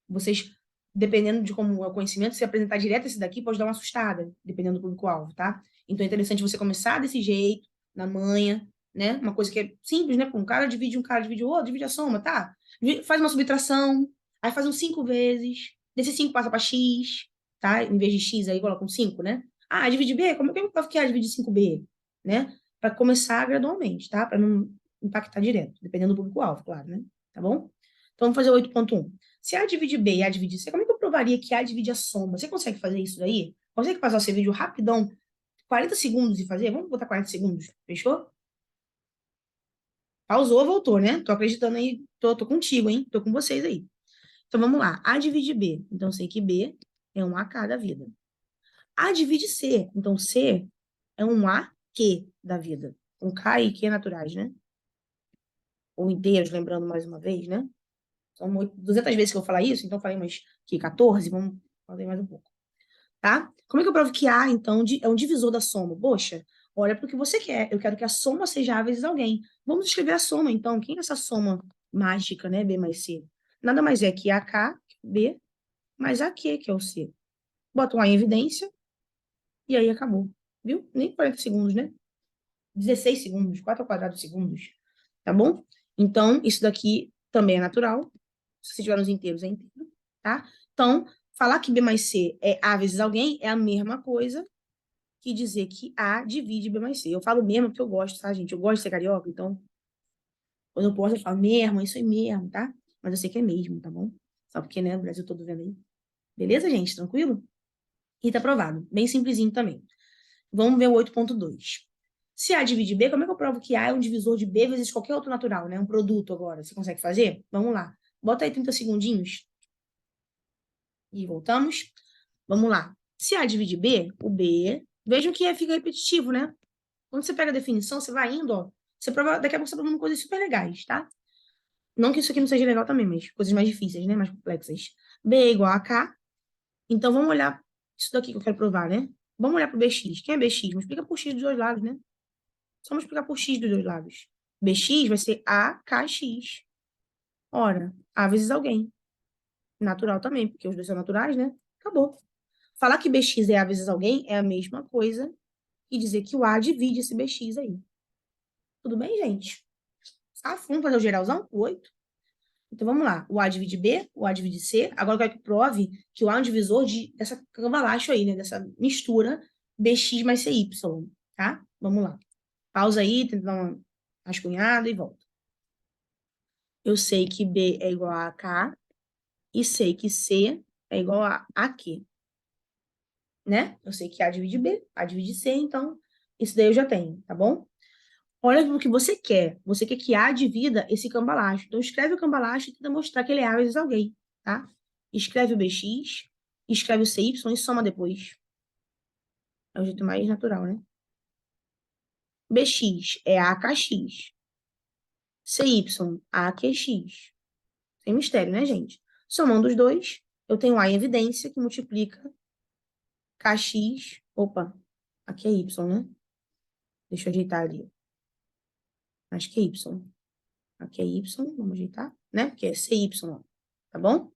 vocês, dependendo de como é o conhecimento, se apresentar direto esse daqui, pode dar uma assustada, dependendo do público-alvo, tá? Então é interessante você começar desse jeito, na manha, né? Uma coisa que é simples, né? Um cara divide o outro, divide a soma, tá? Faz uma subtração, aí faz uns 5 vezes, desse 5 passa para X, tá? Em vez de X aí coloca um 5, né? Ah, divide B, como é que eu posso que dividir 5B, né? Para começar gradualmente, tá? Para não impactar direto, dependendo do público-alvo, claro, né? Tá bom? Então vamos fazer 8.1. Se A divide B e A divide C, como é que eu provaria que A divide a soma? Você consegue fazer isso daí? Consegue passar o seu vídeo rapidão, 40 segundos e fazer? Vamos botar 40 segundos, fechou? Pausou, voltou, né? Tô acreditando aí, tô contigo, hein? Tô com vocês aí. Então vamos lá. A divide B. Então eu sei que B é um AK da vida. A divide C. Então C é um AQ da vida. Um K e Q naturais, né? Ou inteiros, lembrando mais uma vez, né? São 200 vezes que eu vou falar isso, então eu falei umas que 14, vamos fazer mais um pouco. Tá? Como é que eu provo que A, então, é um divisor da soma? Poxa, olha para o que você quer. Eu quero que a soma seja A vezes alguém. Vamos escrever a soma, então. Quem é essa soma mágica, né? B mais C? Nada mais é que AK, B, mais AQ, que é o C. Bota um A em evidência e aí acabou. Viu? Nem 40 segundos, né? 16 segundos, 4 ao quadrado segundos. Tá bom? Então, isso daqui também é natural. Se você tiver nos inteiros, é inteiro. Tá? Então, falar que B mais C é A vezes alguém é a mesma coisa que dizer que A divide B mais C. Eu falo mesmo porque eu gosto, tá, gente? Eu gosto de ser carioca, então, quando eu posso, eu falo mesmo, é isso aí mesmo, tá? Mas eu sei que é mesmo, tá bom? Só porque, né, o Brasil todo vendo aí. Beleza, gente? Tranquilo? E tá aprovado. Bem simplesinho também. Vamos ver o 8.2. Se A divide B, como é que eu provo que A é um divisor de B vezes qualquer outro natural, né? Um produto agora. Você consegue fazer? Vamos lá. Bota aí 30 segundinhos e voltamos. Vamos lá. Se A divide B, o B, vejam que fica repetitivo, né? Quando você pega a definição, você vai indo, ó. Você prova, daqui a pouco você prova coisas super legais, tá? Não que isso aqui não seja legal também, mas coisas mais difíceis, né? Mais complexas. B é igual a K. Então, vamos olhar isso daqui que eu quero provar, né? Vamos olhar para o BX. Quem é BX? Multiplica por X dos dois lados, né? Só multiplicar por X dos dois lados. BX vai ser AKX. Ora, A vezes alguém. Natural também, porque os dois são naturais, né? Acabou. Falar que BX é A vezes alguém é a mesma coisa que dizer que o A divide esse BX aí. Tudo bem, gente? Tá? Vamos fazer o geralzão? O 8. Então, vamos lá. O A divide B, o A divide C. Agora eu quero que prove que o A é um divisor dessa cambalacho aí, né? Dessa mistura BX mais CY, tá? Vamos lá. Pausa aí, tenta dar uma rascunhada e volta. Eu sei que B é igual a K e sei que C é igual a Q, né? Eu sei que A divide B, A divide C, então isso daí eu já tenho, tá bom? Olha o que você quer. Você quer que A divida esse cambalacho. Então, escreve o cambalacho e tenta mostrar que ele é A vezes alguém, tá? Escreve o BX, escreve o CY e soma depois. É o jeito mais natural, né? BX é AKX. CY, AQX. Sem mistério, né, gente? Somando os dois, eu tenho A em evidência, que multiplica KX. Opa, aqui é Y, né? Deixa eu ajeitar ali. Acho que é Y. Aqui é Y, vamos ajeitar, né? Porque é CY, tá bom?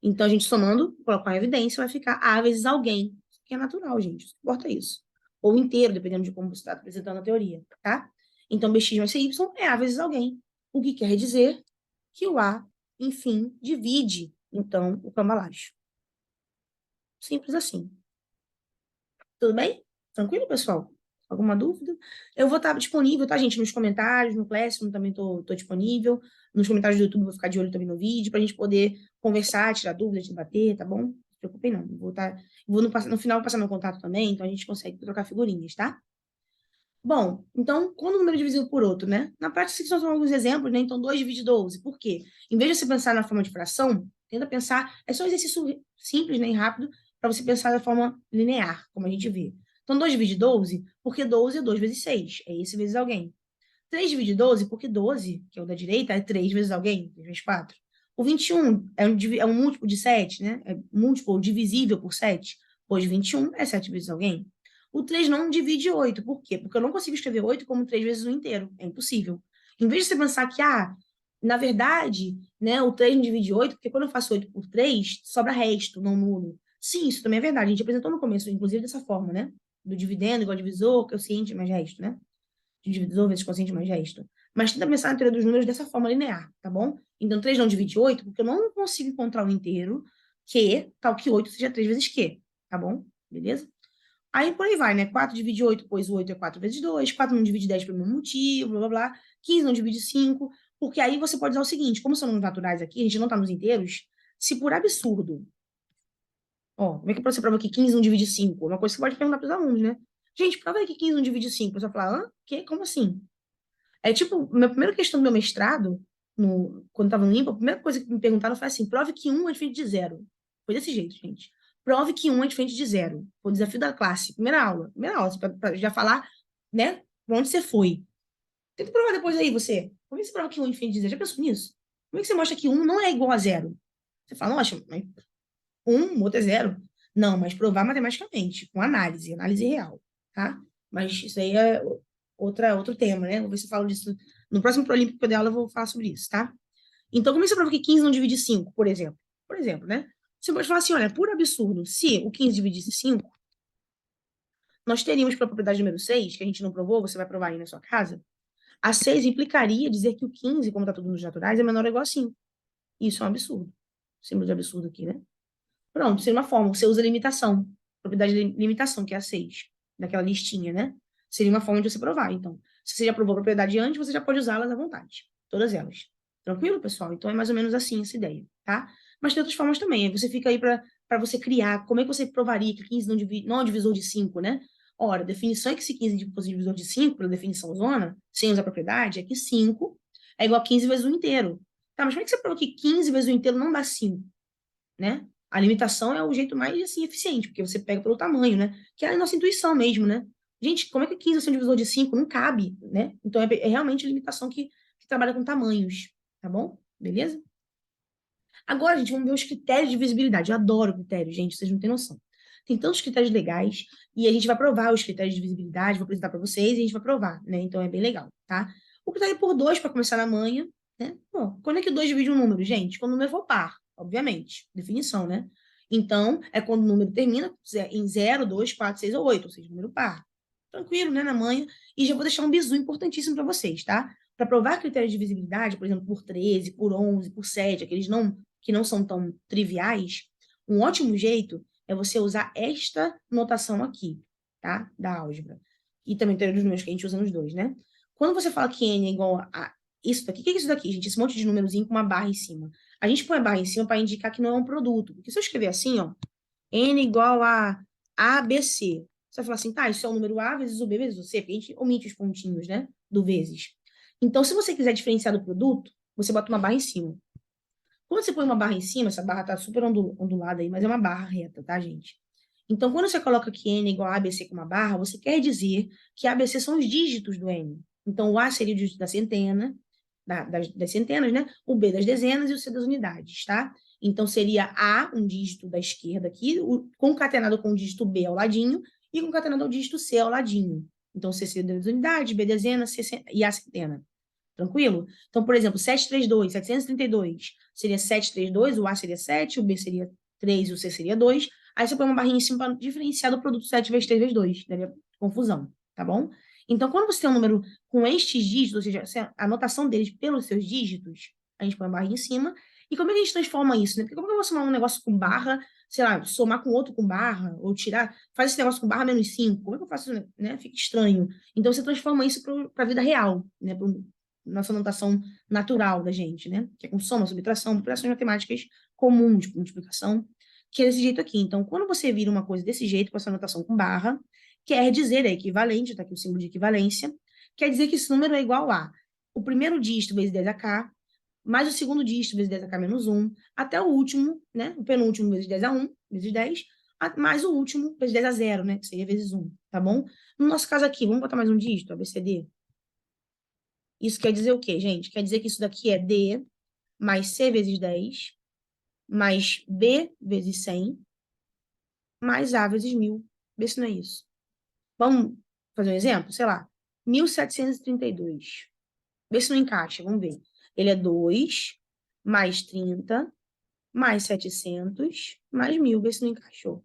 Então, a gente somando, colocar em evidência, vai ficar A vezes alguém. Isso que é natural, gente. Não importa isso. Ou inteiro, dependendo de como você está apresentando a teoria, tá? Então, BX mais CY é A vezes alguém. O que quer dizer que o A, enfim, divide, então, o cambalacho. Simples assim. Tudo bem? Tranquilo, pessoal? Alguma dúvida? Eu vou estar disponível, tá, gente? Nos comentários, no Classroom também tô disponível. Nos comentários do YouTube, vou ficar de olho também no vídeo, para a gente poder conversar, tirar dúvidas, debater, tá bom? Não se preocupem, não. Vou no final passar meu contato também, então a gente consegue trocar figurinhas, tá? Bom, então, quando o número é divisível por outro, né? Na prática, esses são alguns exemplos, né? Então, 2 divide 12. Por quê? Em vez de você pensar na forma de fração, tenta pensar... É só um exercício simples, né? E rápido, para você pensar da forma linear, como a gente vê. Então, 2 divide 12, porque 12 é 2 vezes 6. É esse vezes alguém. 3 divide 12, porque 12, que é o da direita, é 3 vezes alguém, 3 vezes 4. O 21 é um múltiplo de 7, né? É múltiplo divisível por 7. Pois 21 é 7 vezes alguém. O 3 não divide 8. Por quê? Porque eu não consigo escrever 8 como 3 vezes o inteiro. É impossível. Em vez de você pensar que, na verdade, né, o 3 não divide 8, porque quando eu faço 8 por 3, sobra resto, não nulo. Sim, isso também é verdade. A gente apresentou no começo, inclusive, dessa forma, né? Do dividendo igual divisor, que é o ciente mais resto, né? De divisor vezes quociente mais resto. Mas tenta pensar na teoria dos números dessa forma linear, tá bom? Então, 3 não divide 8, porque eu não consigo encontrar um inteiro que, tal que 8 seja 3 vezes Q, tá bom? Beleza? Aí por aí vai, né? 4 divide 8, pois o 8 é 4 vezes 2. 4 não divide 10 pelo mesmo motivo, blá blá blá. 15 não divide 5, porque aí você pode usar o seguinte: como são números naturais aqui, a gente não tá nos inteiros, se por absurdo, ó, como é que você prova que 15 não divide 5? Uma coisa que você pode perguntar para os alunos, né? Gente, prova aí que 15 não divide 5. A pessoa fala, hã? Que? Como assim? É tipo, minha primeira questão do meu mestrado, quando estava no IMPA, a primeira coisa que me perguntaram foi assim: prove que 1 é diferente de 0. Foi desse jeito, gente. Prove que 1 é diferente de 0. Foi o desafio da classe. Primeira aula, para já falar, né, para onde você foi. Tenta provar depois aí, você. Como é que você prova que 1 é diferente de 0? Já pensou nisso? Como é que você mostra que 1 não é igual a 0? Você fala, nossa, mas 1, o outro é 0. Não, mas provar matematicamente, com análise real, tá? Mas isso aí é outro tema, né? Vou ver se eu falo disso. No próximo Prolímpico que eu der aula, eu vou falar sobre isso, tá? Então, como é que você prova que 15 não divide 5, por exemplo? Por exemplo, né? Você pode falar assim, olha, por absurdo, se o 15 dividisse 5, nós teríamos para a propriedade número 6, que a gente não provou, você vai provar aí na sua casa, a 6 implicaria dizer que o 15, como está tudo nos naturais, é menor ou igual a 5. Isso é um absurdo. Símbolo de absurdo aqui, né? Pronto, seria uma forma. Você usa limitação. Propriedade de limitação, que é a 6. daquela listinha, né? Seria uma forma de você provar. Então, se você já provou a propriedade antes, você já pode usá-las à vontade. Todas elas. Tranquilo, pessoal? Então, é mais ou menos assim essa ideia, tá? Mas tem outras formas também. Aí você fica aí para você criar. Como é que você provaria que 15 não é um divisor de 5, né? Ora, a definição é que se 15 fosse divisor de 5, pela definição zona, sem usar propriedade, é que 5 é igual a 15 vezes o inteiro. Tá, mas como é que você prova que 15 vezes o inteiro não dá 5, né? A limitação é o jeito mais, assim, eficiente, porque você pega pelo tamanho, né? Que é a nossa intuição mesmo, né? Gente, como é que 15 vai ser um divisor de 5? Não cabe, né? Então, é realmente a limitação que trabalha com tamanhos, tá bom? Beleza? Agora, gente, vamos ver os critérios de visibilidade. Eu adoro critérios, gente, vocês não têm noção. Tem tantos critérios legais e a gente vai provar os critérios de visibilidade, vou apresentar para vocês e a gente vai provar, né? Então é bem legal, tá? O critério por 2 para começar na manha, né? Bom, quando é que 2 divide um número, gente? Quando o número for par, obviamente. Definição, né? Então, é quando o número termina em 0, 2, 4, 6 ou 8, ou seja, número par. Tranquilo, né? Na manha. E já vou deixar um bizu importantíssimo para vocês, tá? Para provar critérios de visibilidade, por exemplo, por 13, por 11, por 7, aqueles que não são tão triviais, um ótimo jeito é você usar esta notação aqui, tá? Da álgebra. E também teoria dos números que a gente usa nos dois, né? Quando você fala que n é igual a isso daqui, o que é isso daqui, gente? Esse monte de númerozinho com uma barra em cima. A gente põe a barra em cima para indicar que não é um produto. Porque se eu escrever assim, ó, n igual a ABC, você vai falar assim, tá, isso é o número A vezes o B vezes o C, porque a gente omite os pontinhos, né? Do vezes. Então, se você quiser diferenciar do produto, você bota uma barra em cima. Quando você põe uma barra em cima, essa barra tá super ondulada aí, mas é uma barra reta, tá, gente? Então, quando você coloca que n é igual a ABC com uma barra, você quer dizer que ABC são os dígitos do n. Então, o A seria o dígito da centena, das centenas, né? O B das dezenas e o C das unidades, tá? Então, seria A, um dígito da esquerda aqui, concatenado com o dígito B ao ladinho, e concatenado ao dígito C ao ladinho. Então, C seria das unidades, B dezena, C e A centena. Tranquilo? Então, por exemplo, 732, 732 seria 732, o A seria 7, o B seria 3 e o C seria 2. Aí você põe uma barrinha em cima para diferenciar do produto 7 vezes 3 vezes 2. Daria confusão, tá bom? Então, quando você tem um número com estes dígitos, ou seja, a anotação deles pelos seus dígitos, a gente põe a barrinha em cima. E como é que a gente transforma isso, né? Porque como é que eu vou somar um negócio com barra, sei lá, somar com outro com barra, ou tirar, faz esse negócio com barra menos 5? Como é que eu faço isso, né? Fica estranho. Então, você transforma isso para a vida real, né? Nossa notação natural da gente, né? Que é com soma, subtração, operações matemáticas comuns, tipo multiplicação, que é desse jeito aqui. Então, quando você vira uma coisa desse jeito, com essa notação com barra, quer dizer, é equivalente, tá aqui o símbolo de equivalência, quer dizer que esse número é igual a o primeiro dígito vezes 10ak, mais o segundo dígito vezes 10ak menos 1, até o último, né? O penúltimo vezes 10 a 1, vezes 10, mais o último vezes 10 a 0, né? Que seria vezes 1, tá bom? No nosso caso aqui, vamos botar mais um dígito, ABCD. Isso quer dizer o quê, gente? Quer dizer que isso daqui é D mais C vezes 10, mais B vezes 100, mais A vezes 1000. Vê se não é isso. Vamos fazer um exemplo? Sei lá, 1732. Vê se não encaixa, vamos ver. Ele é 2 mais 30 mais 700 mais 1000. Vê se não encaixou.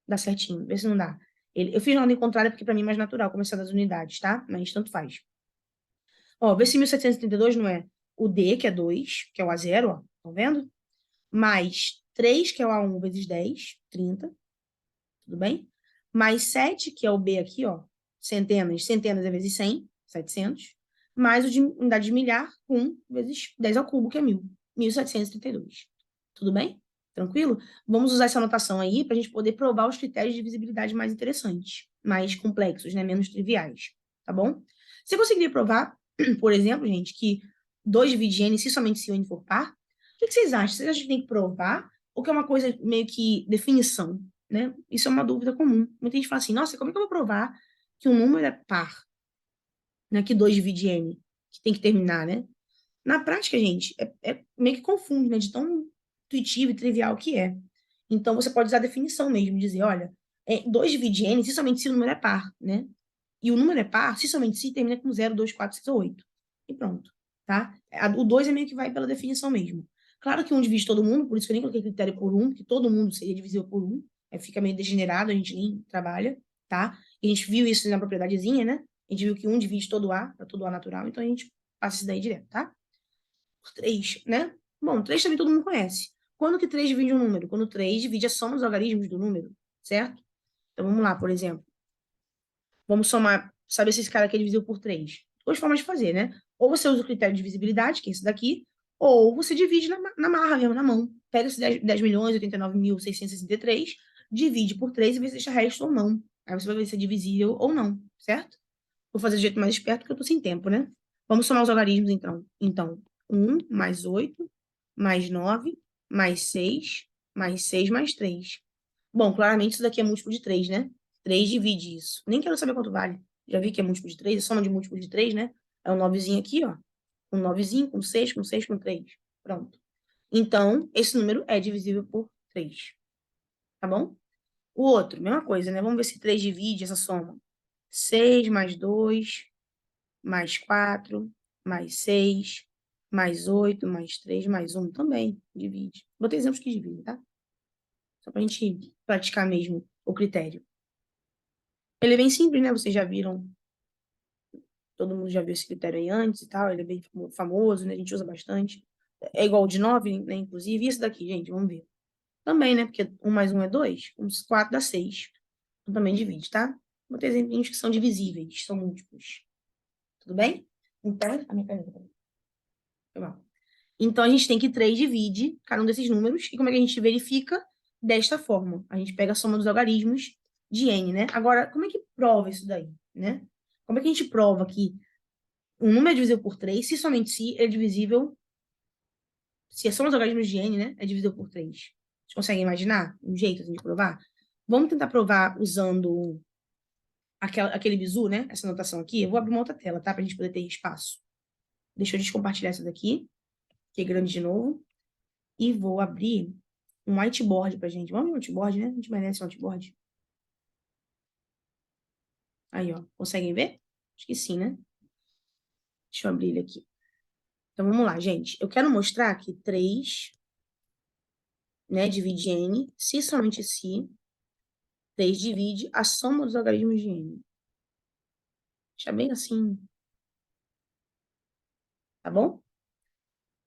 Dá certinho, vê se não dá. Eu fiz na ordem contrária porque para mim é mais natural começar das unidades, tá? Mas tanto faz. Ó, vê se 1732 não é o D, que é 2, que é o A0, ó. Estão vendo? Mais 3, que é o A1 vezes 10, 30. Tudo bem? Mais 7, que é o B aqui, ó. Centenas, centenas é vezes 100, 700. Mais o de unidade de milhar, 1 vezes 10 ao cubo, que é 1000. 1732. Tudo bem? Tranquilo? Vamos usar essa anotação aí para a gente poder provar os critérios de visibilidade mais interessantes, mais complexos, né? Menos triviais. Tá bom? Você conseguiria provar, por exemplo, gente, que 2 divide n se somente se o n for par? O que vocês acham? Vocês acham que tem que provar ou que é uma coisa meio que definição, né? Isso é uma dúvida comum. Muita gente fala assim, nossa, como é que eu vou provar que um número é par? Né? Que 2 divide n, que tem que terminar, né? Na prática, gente, é meio que confunde, né? De tão intuitivo e trivial que é. Então, você pode usar a definição mesmo, dizer, olha, 2 divide n se somente se o número é par, né? E o número é par se somente se termina com 0, 2, 4, 6 ou 8. E pronto, tá? O 2 é meio que vai pela definição mesmo. Claro que um divide todo mundo, por isso que eu nem coloquei critério por 1, porque todo mundo seria divisível por 1. Aí fica meio degenerado, a gente nem trabalha, tá? E a gente viu isso na propriedadezinha, né? A gente viu que 1 divide todo A, para todo A natural, então a gente passa isso daí direto, tá? Por 3, né? Bom, 3 também todo mundo conhece. Quando que 3 divide um número? Quando 3 divide a soma dos algarismos do número, certo? Então vamos lá, por exemplo. Vamos somar, saber se esse cara aqui é divisível por 3. Duas formas de fazer, né? Ou você usa o critério de divisibilidade, que é esse daqui, ou você divide na marra mesmo, na mão. Pega esses 10 milhões, 89.663, divide por 3 e vê se deixa resto ou não. Aí você vai ver se é divisível ou não, certo? Vou fazer do jeito mais esperto, porque eu tô sem tempo, né? Vamos somar os algarismos, então. Então, 1 mais 8, mais 9, mais 6, mais 6, mais 3. Bom, claramente isso daqui é múltiplo de 3, né? 3 divide isso. Nem quero saber quanto vale. Já vi que é múltiplo de 3, é soma de múltiplo de 3, né? É um 9zinho aqui, ó. Um 9zinho, com 6, com 6, com 3. Pronto. Então, esse número é divisível por 3. Tá bom? O outro, mesma coisa, né? Vamos ver se 3 divide essa soma. 6 mais 2, mais 4, mais 6, mais 8, mais 3, mais 1 também divide. Botei exemplos que dividem, tá? Só pra gente praticar mesmo o critério. Ele é bem simples, né? Vocês já viram, todo mundo já viu esse critério aí antes e tal, ele é bem famoso, né? A gente usa bastante. É igual o de 9, né? Inclusive, e esse daqui, gente, vamos ver. Também, né? Porque 1 mais 1 é 2, 4 dá 6. Então também divide, tá? Vou ter exemplos que são divisíveis, são múltiplos. Tudo bem? Então, a minha caneta. Foi mal. Então, a gente tem que 3 divide cada um desses números. E como é que a gente verifica? Desta forma. A gente pega a soma dos algarismos de n, né? Agora, como é que prova isso daí, né? Como é que a gente prova que um número é divisível por 3, se somente se é divisível, se a soma dos algarismos de n, né, é divisível por 3? Vocês conseguem imaginar um jeito assim, de provar? Vamos tentar provar usando aquele bizu, né? Essa notação aqui. Eu vou abrir uma outra tela, tá? Pra gente poder ter espaço. Deixa eu descompartilhar essa daqui, que é grande de novo. E vou abrir um whiteboard pra gente. Vamos ver um whiteboard, né? A gente merece um whiteboard. Aí, ó. Conseguem ver? Acho que sim, né? Deixa eu abrir ele aqui. Então, vamos lá, gente. Eu quero mostrar que 3, né, divide n, se somente se 3 divide a soma dos algarismos de n. Deixa bem assim, tá bom?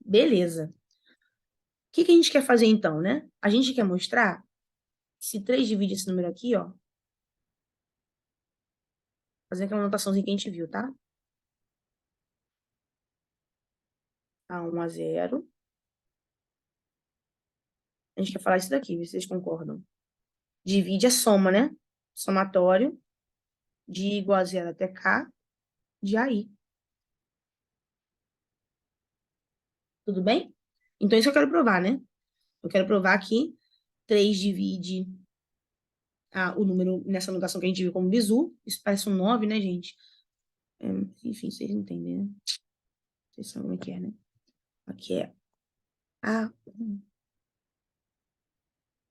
Beleza. O que que a gente quer fazer, então, né? A gente quer mostrar se 3 divide esse número aqui, ó. Fazer aquela anotaçãozinha que a gente viu, tá? A 1 a 0. A gente quer falar isso daqui, ver se vocês concordam. Divide a soma, né? Somatório de igual a 0 até k de AI. Tudo bem? Então, isso eu quero provar, né? Eu quero provar que 3 divide o número nessa notação que a gente viu como bizu. Isso parece um 9, né, gente? Enfim, vocês entendem, né? Vocês sabem como é que é, né? Aqui é A1.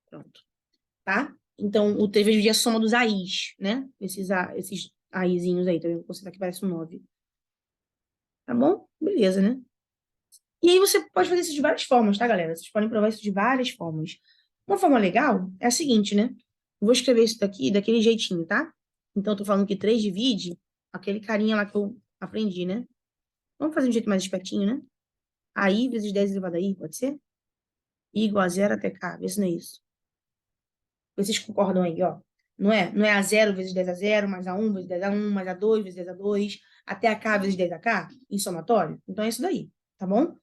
Pronto. Tá? Então, o 3 vai dividir a soma dos AIs, né? Esses AIzinhos aí, também vou considerar que parece um 9. Tá bom? Beleza, né? E aí você pode fazer isso de várias formas, tá, galera? Vocês podem provar isso de várias formas. Uma forma legal é a seguinte, né? Eu vou escrever isso daqui daquele jeitinho, tá? Então, eu tô falando que 3 divide aquele carinha lá que eu aprendi, né? Vamos fazer de um jeito mais espertinho, né? AI vezes 10 elevado a I, pode ser? I igual a 0 até K, vê se não é isso. Vocês concordam aí, ó. Não é a 0 vezes 10 a 0, mais a 1 vezes 10 a 1, mais a 2 vezes 10 a 2, até a K vezes 10 a K, em somatório? Então, é isso daí, tá bom?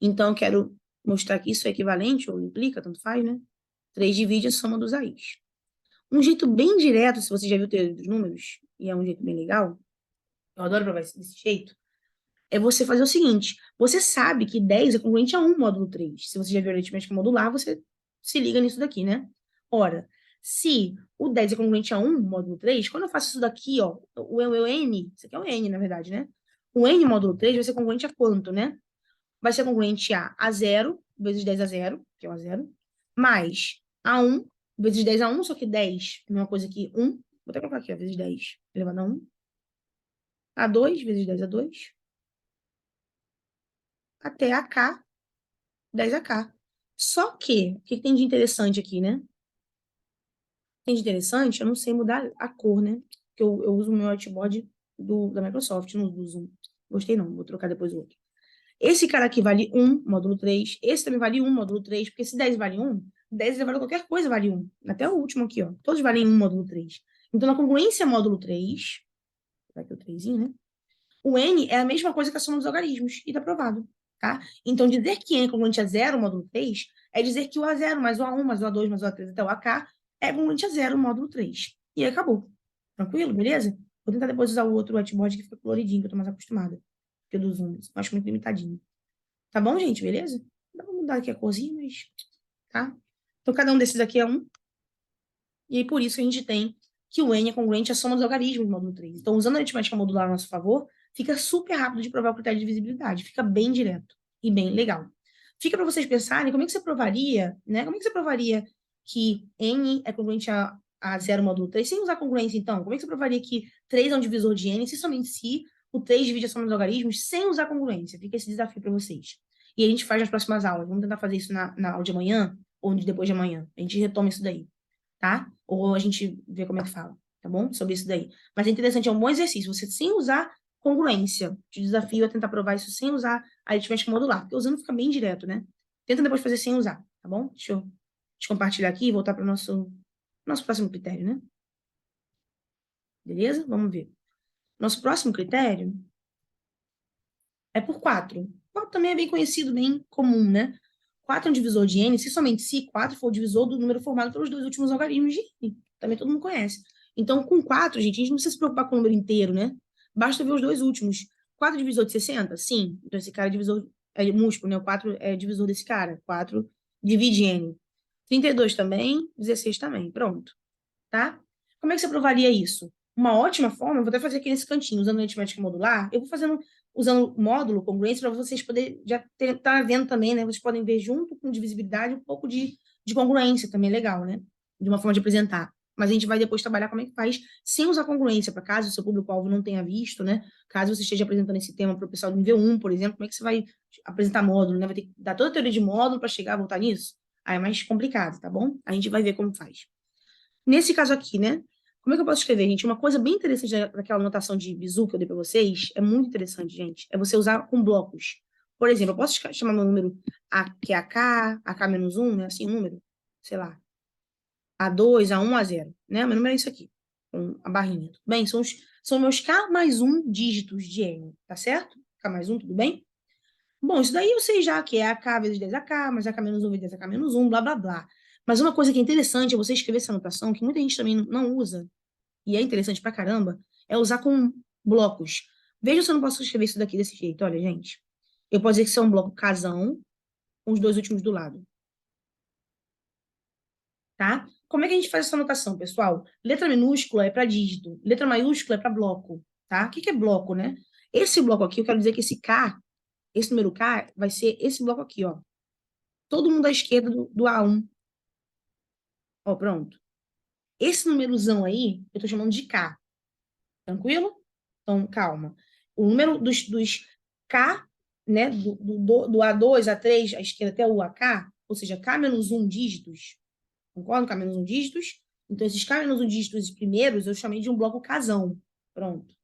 Então, eu quero mostrar que isso é equivalente, ou implica, tanto faz, né? 3 divide a soma dos AIs. Um jeito bem direto, se você já viu o teoria dos números, e é um jeito bem legal, eu adoro provar desse jeito, é você fazer o seguinte, você sabe que 10 é congruente a 1 módulo 3. Se você já viu aritmética modular, você se liga nisso daqui, né? Ora, se o 10 é congruente a 1 módulo 3, quando eu faço isso daqui, ó, o N, isso aqui é o N, na verdade, né? O N módulo 3 vai ser congruente a quanto, né? Vai ser congruente a 0 vezes 10 a 0, que é o a 0, mais a 1 vezes 10 a 1, só que 10 é a mesma coisa que 1. Vou até colocar aqui, ó, vezes 10 elevado a 1. A 2 vezes 10 a 2. Até a K, 10 a K. Só que, o que tem de interessante aqui, né? Tem de interessante, eu não sei mudar a cor, né? Porque eu uso o meu whiteboard da Microsoft, não uso o Zoom. Gostei não, vou trocar depois o outro. Esse cara aqui vale 1, módulo 3. Esse também vale 1, módulo 3. Porque se 10 vale 1, 10 elevado a qualquer coisa vale 1. Até o último aqui, ó. Todos valem 1, módulo 3. Então, na congruência módulo 3, vai aqui o 3, né? O N é a mesma coisa que a soma dos algarismos, e está provado, tá? Então, dizer que N é congruente a zero, módulo 3, é dizer que o A0 mais o A1 mais o A2 mais o A3 até o AK é congruente a zero, módulo 3. E aí acabou. Tranquilo? Beleza? Vou tentar depois usar o outro whiteboard que fica coloridinho, que eu tô mais acostumada. Porque do Zoom, eu acho muito limitadinho. Tá bom, gente? Beleza? Dá pra mudar aqui a corzinha, mas... Tá? Então, cada um desses aqui é um. E aí, por isso que a gente tem que o N é congruente à soma dos algarismos do módulo 3. Então, usando a aritmética modular a nosso favor, fica super rápido de provar o critério de divisibilidade. Fica bem direto e bem legal. Fica para vocês pensarem como é que você provaria, né? Como é que você provaria que N é congruente a 0 módulo 3 sem usar congruência, então? Como é que você provaria que 3 é um divisor de N, se somente se o 3 divide a soma dos algarismos sem usar congruência? Fica esse desafio para vocês. E a gente faz nas próximas aulas. Vamos tentar fazer isso na aula de amanhã ou depois de amanhã. A gente retoma isso daí, tá? Ou a gente vê como é que fala, tá bom? Sobre isso daí. Mas é interessante, é um bom exercício, você sem usar congruência. Te desafio a tentar provar isso sem usar a aritmética modular, porque usando fica bem direto, né? Tenta depois fazer sem usar, tá bom? Deixa eu compartilhar aqui e voltar para o nosso próximo critério, né? Beleza? Vamos ver. Nosso próximo critério é por 4. 4 também é bem conhecido, bem comum, né? 4 é um divisor de n, se somente se 4 for o divisor do número formado pelos dois últimos algarismos de n. Também todo mundo conhece. Então, com 4, gente, a gente não precisa se preocupar com o número inteiro, né? Basta ver os dois últimos. 4 é divisor de 60? Sim. Então, esse cara é divisor, é múltiplo, né? O 4 é divisor desse cara. 4 divide n. 32 também, 16 também. Pronto. Tá? Como é que você provaria isso? Uma ótima forma, eu vou até fazer aqui nesse cantinho, usando a aritmética modular, eu vou fazendo, usando módulo, congruência, para vocês poderem já estar tá vendo também, né? Vocês podem ver junto com divisibilidade um pouco de congruência também, legal, né? De uma forma de apresentar. Mas a gente vai depois trabalhar como é que faz sem usar congruência, para caso o seu público-alvo não tenha visto, né? Caso você esteja apresentando esse tema para o pessoal do nível 1, por exemplo, como é que você vai apresentar módulo, né? Vai ter que dar toda a teoria de módulo para chegar a voltar nisso? Aí é mais complicado, tá bom? A gente vai ver como faz. Nesse caso aqui, né? Como é que eu posso escrever, gente? Uma coisa bem interessante daquela anotação de bizu que eu dei para vocês, é muito interessante, gente, é você usar com blocos. Por exemplo, eu posso chamar meu número que é AK menos 1, né? Assim, um número, sei lá, A2, A1, A0, né? Meu número é isso aqui, com a barrinha. Tudo bem? São meus K mais 1 dígitos de N, tá certo? K mais 1, tudo bem? Bom, isso daí eu sei já que é AK vezes 10 AK, mais AK menos 1 vezes 10 AK menos 1, blá, blá, blá. Mas uma coisa que é interessante é você escrever essa anotação, que muita gente também não usa, e é interessante pra caramba, é usar com blocos. Veja se eu não posso escrever isso daqui desse jeito. Olha, gente. Eu posso dizer que isso é um bloco casão, com os dois últimos do lado, tá? Como é que a gente faz essa anotação, pessoal? Letra minúscula é para dígito, letra maiúscula é para bloco, tá? O que que é bloco, né? Esse bloco aqui, eu quero dizer que esse K, esse número K, vai ser esse bloco aqui, ó. Todo mundo à esquerda do A1. Ó, pronto. Esse númerozão aí, eu tô chamando de K. Tranquilo? Então, calma. O número dos K, né, do A2, A3, à esquerda até o AK, ou seja, K menos 1 dígitos, concorda? K menos 1 dígitos. Então, esses K menos 1 dígitos primeiros, eu chamei de um bloco casão. Pronto.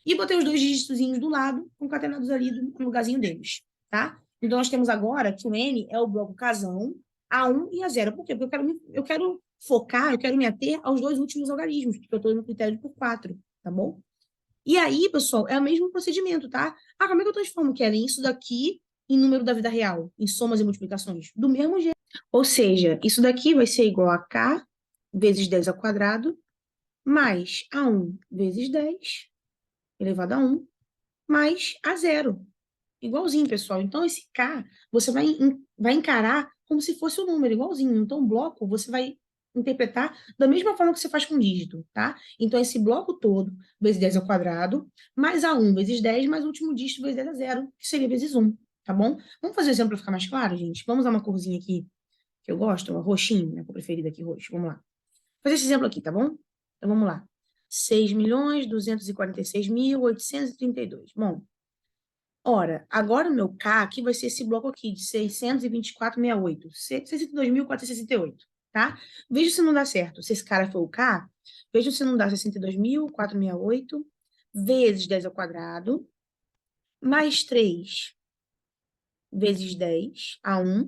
E botei os dois dígitozinhos do lado, concatenados ali no lugarzinho deles, tá? Então, nós temos agora que o N é o bloco casão, A1 e A0. Por quê? Porque eu quero focar, eu quero me ater aos dois últimos algarismos, porque eu estou no critério por 4, tá bom? E aí, pessoal, é o mesmo procedimento, tá? Ah, como é que eu transformo, Kellen, isso daqui em número da vida real, em somas e multiplicações? Do mesmo jeito. Ou seja, isso daqui vai ser igual a K vezes 10 ao quadrado, mais A1 vezes 10 elevado a 1, mais A0. Igualzinho, pessoal. Então, esse K, você vai encarar como se fosse um número, igualzinho. Então, o bloco, você vai interpretar da mesma forma que você faz com dígito, tá? Então, esse bloco todo, vezes 10 ao quadrado, mais A1 vezes 10, mais o último dígito vezes 10 a 0, que seria vezes 1, tá bom? Vamos fazer o exemplo para ficar mais claro, gente? Vamos usar uma corzinha aqui que eu gosto, uma roxinho, minha cor preferida aqui, roxo. Vamos lá. Vou fazer esse exemplo aqui, tá bom? Então, vamos lá. 6.246.832. Bom, ora, agora o meu K aqui vai ser esse bloco aqui de 624,68. 62.468, tá? Veja se não dá certo. Se esse cara for o K, veja se não dá 62.468 vezes 10 ao quadrado, mais 3 vezes 10 a 1,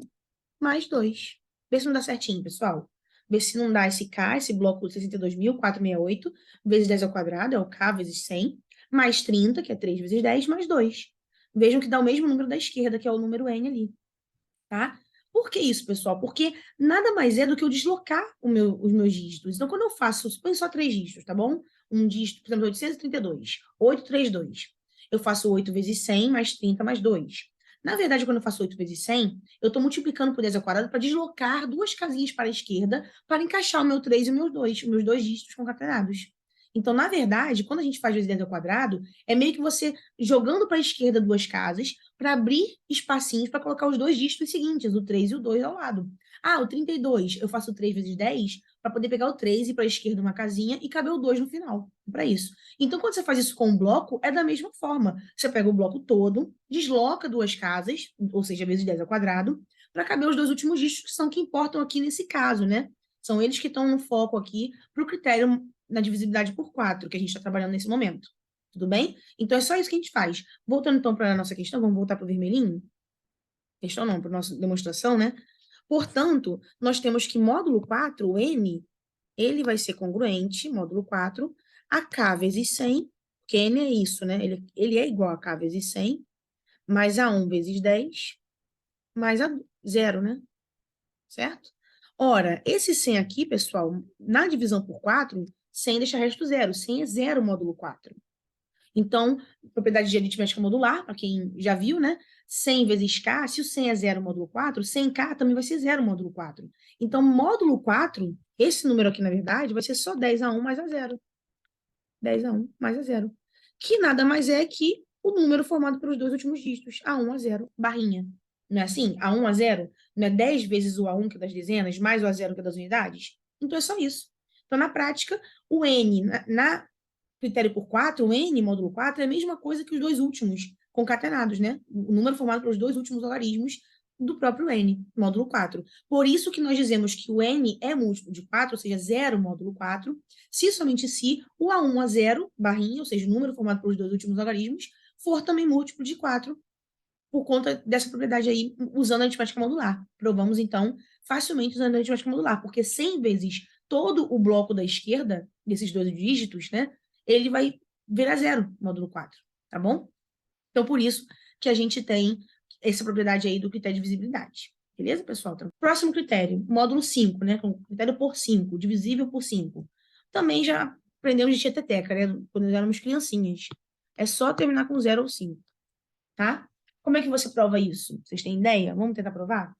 mais 2. Vê se não dá certinho, pessoal. ver se não dá esse K, esse bloco de 62.468, vezes 10 ao quadrado, é o K vezes 100, mais 30, que é 3 vezes 10, mais 2. Vejam que dá o mesmo número da esquerda, que é o número N ali, tá? Por que isso, pessoal? Porque nada mais é do que eu deslocar os meus dígitos. Então, quando eu faço, põe só 3 dígitos, tá bom? Um dígito, por exemplo, 832, 832. Eu faço 8 vezes 100 mais 30 mais 2. Na verdade, quando eu faço 8 vezes 100, eu estou multiplicando por 10 ao quadrado para deslocar duas casinhas para a esquerda para encaixar o meu 3 e os meus dois dígitos concatenados. Então, na verdade, quando a gente faz vezes 10 ao quadrado, é meio que você jogando para a esquerda duas casas para abrir espacinhos para colocar os dois dígitos seguintes, o 3 e o 2 ao lado. Ah, o 32, eu faço 3 vezes 10 para poder pegar o 3 e ir para a esquerda uma casinha e caber o 2 no final, para isso. Então, quando você faz isso com um bloco, é da mesma forma. Você pega o bloco todo, desloca duas casas, ou seja, vezes 10 ao quadrado, para caber os dois últimos dígitos que são que importam aqui nesse caso, né? São eles que estão no foco aqui para o critério na divisibilidade por 4, que a gente está trabalhando nesse momento. Tudo bem? Então, é só isso que a gente faz. Voltando, então, para a nossa questão, vamos voltar para o vermelhinho? Questão não, para a nossa demonstração, né? Portanto, nós temos que módulo 4, o N, ele vai ser congruente, módulo 4, a K vezes 100, que N é isso, né? Ele é igual a K vezes 100, mais a 1 vezes 10, mais a 0, né? Certo? Ora, esse 100 aqui, pessoal, na divisão por 4, 100 deixa resto 0. 100 é 0 módulo 4. Então, propriedade de aritmética modular, para quem já viu, né? 100 vezes K, se o 100 é 0 módulo 4, 100K também vai ser 0 módulo 4. Então, módulo 4, esse número aqui, na verdade, vai ser só 10 a 1 mais a 0. 10 a 1 mais a 0. Que nada mais é que o número formado pelos dois últimos dígitos, A1 a 0, barrinha. Não é assim? A1 a 0 não é 10 vezes o A1, que é das dezenas, mais o A0, que é das unidades? Então, é só isso. Então, na prática, o N, na critério por 4, o N, módulo 4, é a mesma coisa que os dois últimos concatenados, né? O número formado pelos dois últimos logaritmos do próprio N, módulo 4. Por isso que nós dizemos que o N é múltiplo de 4, ou seja, 0 módulo 4, se somente se o A1 a 0, barrinha, ou seja, o número formado pelos dois últimos logaritmos, for também múltiplo de 4, por conta dessa propriedade aí, usando a aritmética modular. Provamos, então, facilmente usando a aritmética modular, porque 100 vezes todo o bloco da esquerda, desses dois dígitos, né, ele vai virar 0, módulo 4, tá bom? Então, por isso que a gente tem essa propriedade aí do critério de divisibilidade. Beleza, pessoal? Então, próximo critério, módulo 5, né? Com critério por 5, divisível por 5. Também já aprendemos de tieteteca, né? Quando éramos criancinhas. É só terminar com 0 ou 5, tá? Como é que você prova isso? Vocês têm ideia? Vamos tentar provar?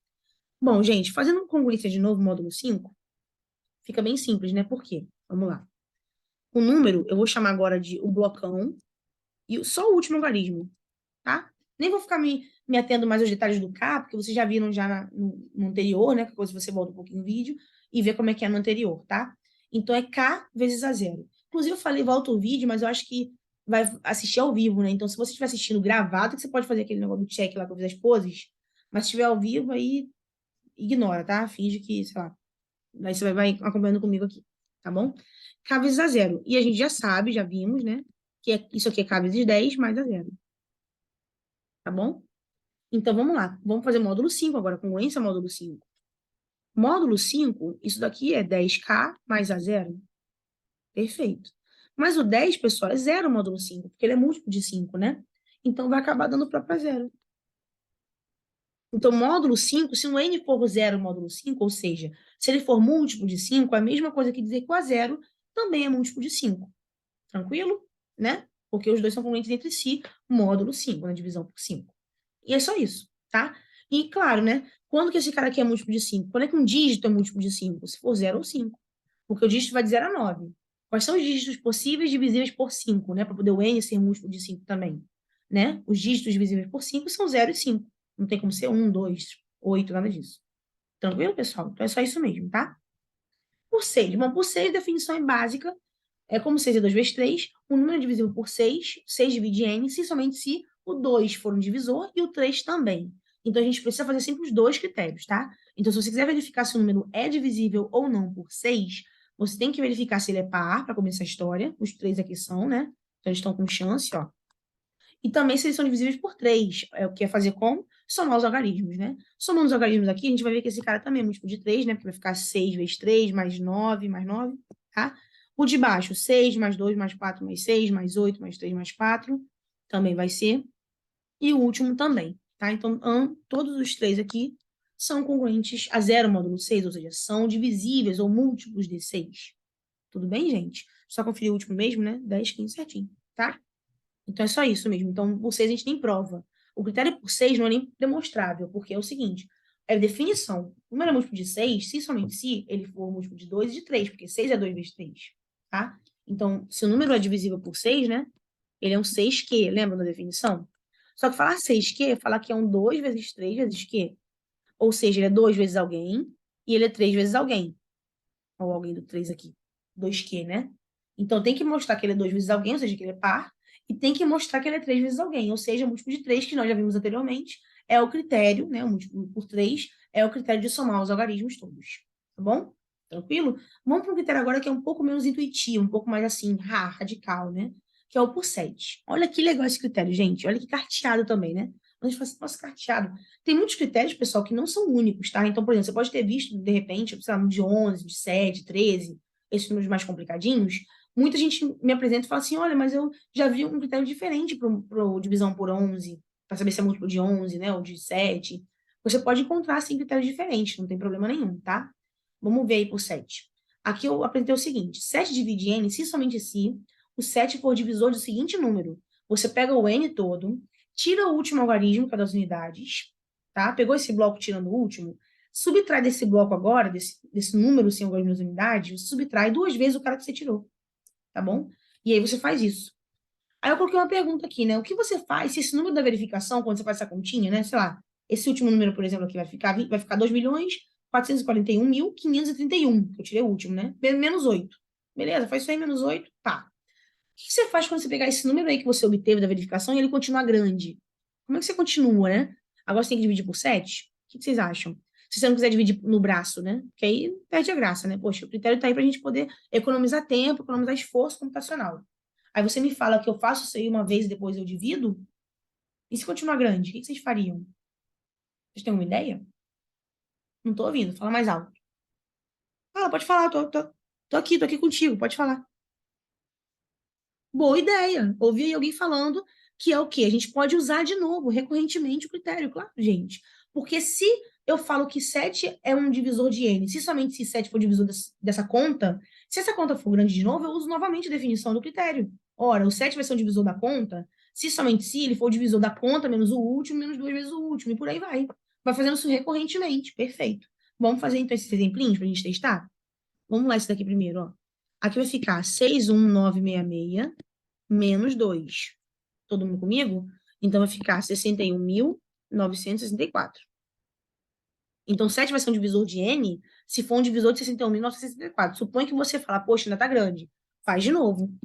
Bom, gente, fazendo congruência de novo, módulo 5, fica bem simples, né? Por quê? Vamos lá. O número, eu vou chamar agora de o blocão e só o último logaritmo, tá? Nem vou ficar me atendo mais aos detalhes do K, porque vocês já viram já no anterior, né? Que depois você volta um pouquinho no vídeo e vê como é que é no anterior, tá? Então, é K vezes a 0. Inclusive, eu falei, volta o vídeo, mas eu acho que vai assistir ao vivo, né? Então, se você estiver assistindo gravado, que você pode fazer aquele negócio do check lá que eu fiz as poses, mas se estiver ao vivo, aí ignora, tá? Finge que, sei lá, aí você vai acompanhando comigo aqui, tá bom? K vezes a 0. E a gente já sabe, já vimos, né? Que isso aqui é K vezes 10 mais a 0. Tá bom? Então, vamos lá. Vamos fazer módulo 5 agora, congruência módulo 5. Módulo 5, isso daqui é 10K mais a 0. Perfeito. Mas o 10, pessoal, é 0 módulo 5, porque ele é múltiplo de 5, né? Então, vai acabar dando próprio a 0. Então, módulo 5, se o n for 0 módulo 5, ou seja, se ele for múltiplo de 5, é a mesma coisa que dizer que o A0 também é múltiplo de 5. Tranquilo? Né? Porque os dois são congruentes entre si, módulo 5, na divisão por 5. E é só isso, tá? E, claro, né? Quando que esse cara aqui é múltiplo de 5? Quando é que um dígito é múltiplo de 5? Se for 0 ou 5. Porque o dígito vai de 0 a 9. Quais são os dígitos possíveis divisíveis por 5, né? Para poder o n ser múltiplo de 5 também, né? Os dígitos divisíveis por 5 são 0 e 5. Não tem como ser 1, 2, 8, nada disso. Tranquilo, pessoal? Então é só isso mesmo, tá? Por 6. Bom, por 6, definição é básica. É como 6 é 2 vezes 3. O número é divisível por 6. 6 divide n, se somente se o 2 for um divisor e o 3 também. Então, a gente precisa fazer sempre os dois critérios, tá? Então, se você quiser verificar se o número é divisível ou não por 6, você tem que verificar se ele é par, para começar a história. Os três aqui são, né? Então, eles estão com chance, ó. E também se eles são divisíveis por 3. É o que é fazer como? Somar os algarismos, né? Somando os algarismos aqui, a gente vai ver que esse cara também é múltiplo de 3, né? Porque vai ficar 6 vezes 3, mais 9, tá? O de baixo, 6, mais 2, mais 4, mais 6, mais 8, mais 3, mais 4, também vai ser. E o último também, tá? Então, todos os três aqui são congruentes a 0 módulo 6, ou seja, são divisíveis ou múltiplos de 6. Tudo bem, gente? Só conferir o último mesmo, né? 10, 15 certinho, tá? Então, é só isso mesmo. Então, por 6 a gente tem prova. O critério por 6 não é nem demonstrável, porque é o seguinte, é definição. O número é múltiplo de 6, se somente se ele for múltiplo de 2 e de 3, porque 6 é 2 vezes 3, tá? Então, se o número é divisível por 6, né? Ele é um 6Q, lembra da definição? Só que falar 6Q é falar que é um 2 vezes 3 vezes Q. Ou seja, ele é 2 vezes alguém e ele é 3 vezes alguém. Ou alguém do 3 aqui. 2Q, né? Então, tem que mostrar que ele é 2 vezes alguém, ou seja, que ele é par, e tem que mostrar que ele é 3 vezes alguém, ou seja, múltiplo de 3, que nós já vimos anteriormente, é o critério, né? O múltiplo por 3 é o critério de somar os algarismos todos. Tá bom? Tranquilo? Vamos para um critério agora que é um pouco menos intuitivo, um pouco mais assim, radical, né? Que é o por 7. Olha que legal esse critério, gente. Olha que carteado também, né? A gente fala assim, nossa, carteado. Tem muitos critérios, pessoal, que não são únicos, tá? Então, por exemplo, você pode ter visto, de repente, sei lá, um de 11, de 7, 13, esses números mais complicadinhos. Muita gente me apresenta e fala assim, olha, mas eu já vi um critério diferente para divisão por 11, para saber se é múltiplo de 11, né, ou de 7. Você pode encontrar, sim, critérios diferentes, não tem problema nenhum, tá? Vamos ver aí por 7. Aqui eu apresentei o seguinte, 7 divide n, se somente se o 7 for divisor do seguinte número. Você pega o n todo, tira o último algarismo, que é das unidades, tá? Pegou esse bloco tirando o último, subtrai desse bloco agora, desse número sem algarismo das unidades, você subtrai 2 vezes o cara que você tirou, tá bom? E aí você faz isso. Aí eu coloquei uma pergunta aqui, né? O que você faz se esse número da verificação, quando você faz essa continha, né? Sei lá, esse último número, por exemplo, aqui vai ficar 2.441.531, que eu tirei o último, né? Menos 8. Beleza, faz isso aí, menos 8, tá. O que você faz quando você pegar esse número aí que você obteve da verificação e ele continuar grande? Como é que você continua, né? Agora você tem que dividir por 7? O que vocês acham? Se você não quiser dividir no braço, né? Porque aí perde a graça, né? Poxa, o critério tá aí pra gente poder economizar tempo, economizar esforço computacional. Aí você me fala que eu faço isso aí uma vez e depois eu divido? E se continuar grande, o que vocês fariam? Vocês têm uma ideia? Não tô ouvindo, fala mais alto. Fala, pode falar, tô aqui contigo, pode falar. Boa ideia. Ouvi aí alguém falando que é o quê? A gente pode usar de novo, recorrentemente, o critério, claro, gente. Porque se eu falo que 7 é um divisor de n, se somente se 7 for divisor dessa conta, se essa conta for grande de novo, eu uso novamente a definição do critério. Ora, o 7 vai ser um divisor da conta, se somente se ele for o divisor da conta menos o último, menos 2 vezes o último, e por aí vai. Vai fazendo isso recorrentemente. Perfeito. Vamos fazer então esses exemplinhos para a gente testar? Vamos lá, esse daqui primeiro, ó. Aqui vai ficar 61966 menos 2. Todo mundo comigo? Então, vai ficar 61.964. Então, 7 vai ser um divisor de n se for um divisor de 61.964. Suponha que você fala, poxa, ainda tá grande. Faz de novo.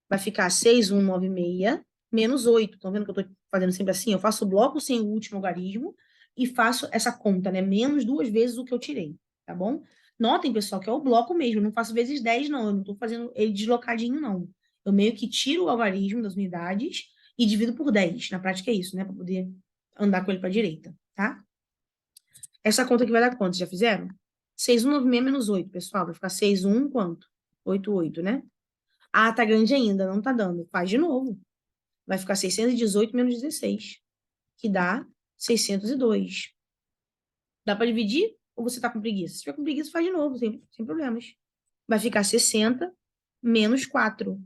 Vai ficar 6.196 menos 8. Estão vendo que eu tô fazendo sempre assim? Eu faço o bloco sem o último algarismo e faço essa conta, né? Menos 2 vezes o que eu tirei, tá bom? Notem, pessoal, que é o bloco mesmo. Eu não faço vezes 10, não. Eu não estou fazendo ele deslocadinho, não. Eu meio que tiro o algarismo das unidades e divido por 10. Na prática é isso, né? Para poder andar com ele para a direita, tá? Essa conta aqui vai dar quanto? Já fizeram? 6.196 menos 8, pessoal. Vai ficar 6.1 quanto? 8,8, né? Ah, tá grande ainda, não tá dando. Faz de novo. Vai ficar 618 menos 16, que dá 602. Dá para dividir? Ou você tá com preguiça? Se tiver com preguiça, faz de novo, sem problemas. Vai ficar 60 menos 4,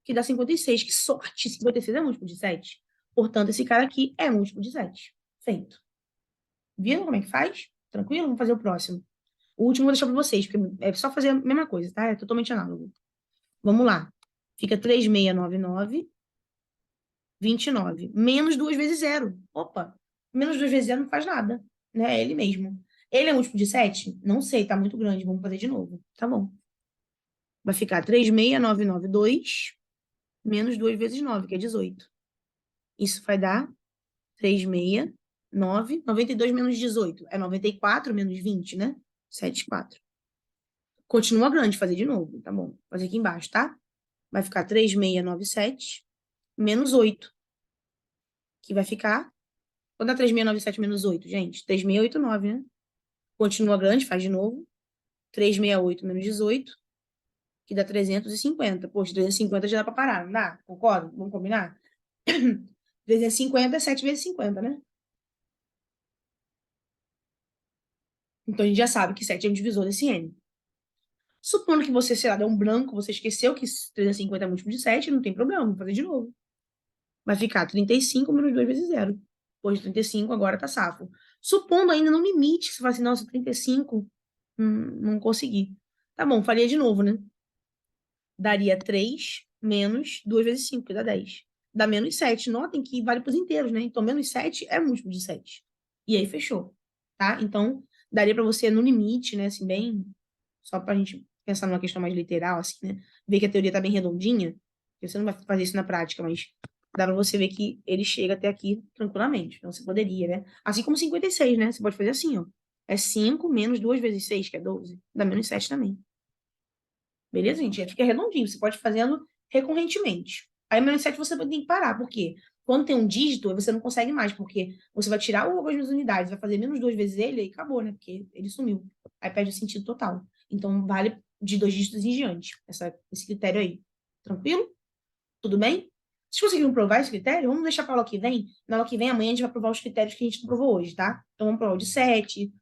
que dá 56. Que sorte! 56 é múltiplo de 7. Portanto, esse cara aqui é múltiplo de 7. Feito. Viram como é que faz? Tranquilo? Vamos fazer o próximo. O último eu vou deixar para vocês, porque é só fazer a mesma coisa, tá? É totalmente análogo. Vamos lá. Fica 3.699 29. Menos 2 vezes zero. Opa, menos 2 vezes zero não faz nada. Né? É ele mesmo. Ele é múltiplo de 7? Não sei, tá muito grande. Vamos fazer de novo. Tá bom. Vai ficar 3.699,2 menos 2 vezes 9, que é 18. Isso vai dar 3.699. 92 menos 18 é 94 menos 20, né? 7,4. Continua grande, fazer de novo. Tá bom. Vou fazer aqui embaixo, tá? Vai ficar 3.697 menos 8. que vai ficar... Quando dá 3.697 menos 8, gente? 3.689, né? Continua grande, faz de novo. 368 menos 18, que dá 350. Poxa, 350 já dá para parar, não dá? Concordo? Vamos combinar? 350 é 7 vezes 50, né? Então, a gente já sabe que 7 é um divisor desse N. Supondo que você, sei lá, deu um branco, você esqueceu que 350 é múltiplo de 7, não tem problema, vou fazer de novo. Vai ficar 35 menos 2 vezes 0. Depois de 35, agora tá safo. Supondo ainda no limite, você fala assim, nossa, 35, não consegui. Tá bom, faria de novo, né? Daria 3 menos 2 vezes 5, que dá 10. Dá menos 7. Notem que vale para os inteiros, né? Então, menos 7 é múltiplo de 7. E aí, fechou. Tá? Então, daria para você, no limite, né? Assim, bem... Só para a gente pensar numa questão mais literal, assim, né? Ver que a teoria tá bem redondinha. Porque você não vai fazer isso na prática, mas dá para você ver que ele chega até aqui tranquilamente. Então, você poderia, né? Assim como 56, né? Você pode fazer assim, ó. É 5 menos 2 vezes 6, que é 12. Dá menos 7 também. Beleza, gente? Aí fica redondinho. Você pode ir fazendo recorrentemente. Aí, menos 7 você tem que parar. Por quê? Quando tem um dígito, você não consegue mais, porque você vai tirar o das unidades, vai fazer menos 2 vezes ele, e acabou, né? Porque ele sumiu. Aí perde o sentido total. Então, vale de 2 dígitos em diante, esse critério aí. Tranquilo? Tudo bem? Vocês conseguiram provar esse critério? Vamos deixar para a aula que vem. Na aula que vem, amanhã, a gente vai provar os critérios que a gente não provou hoje, tá? Então, vamos provar o de 7.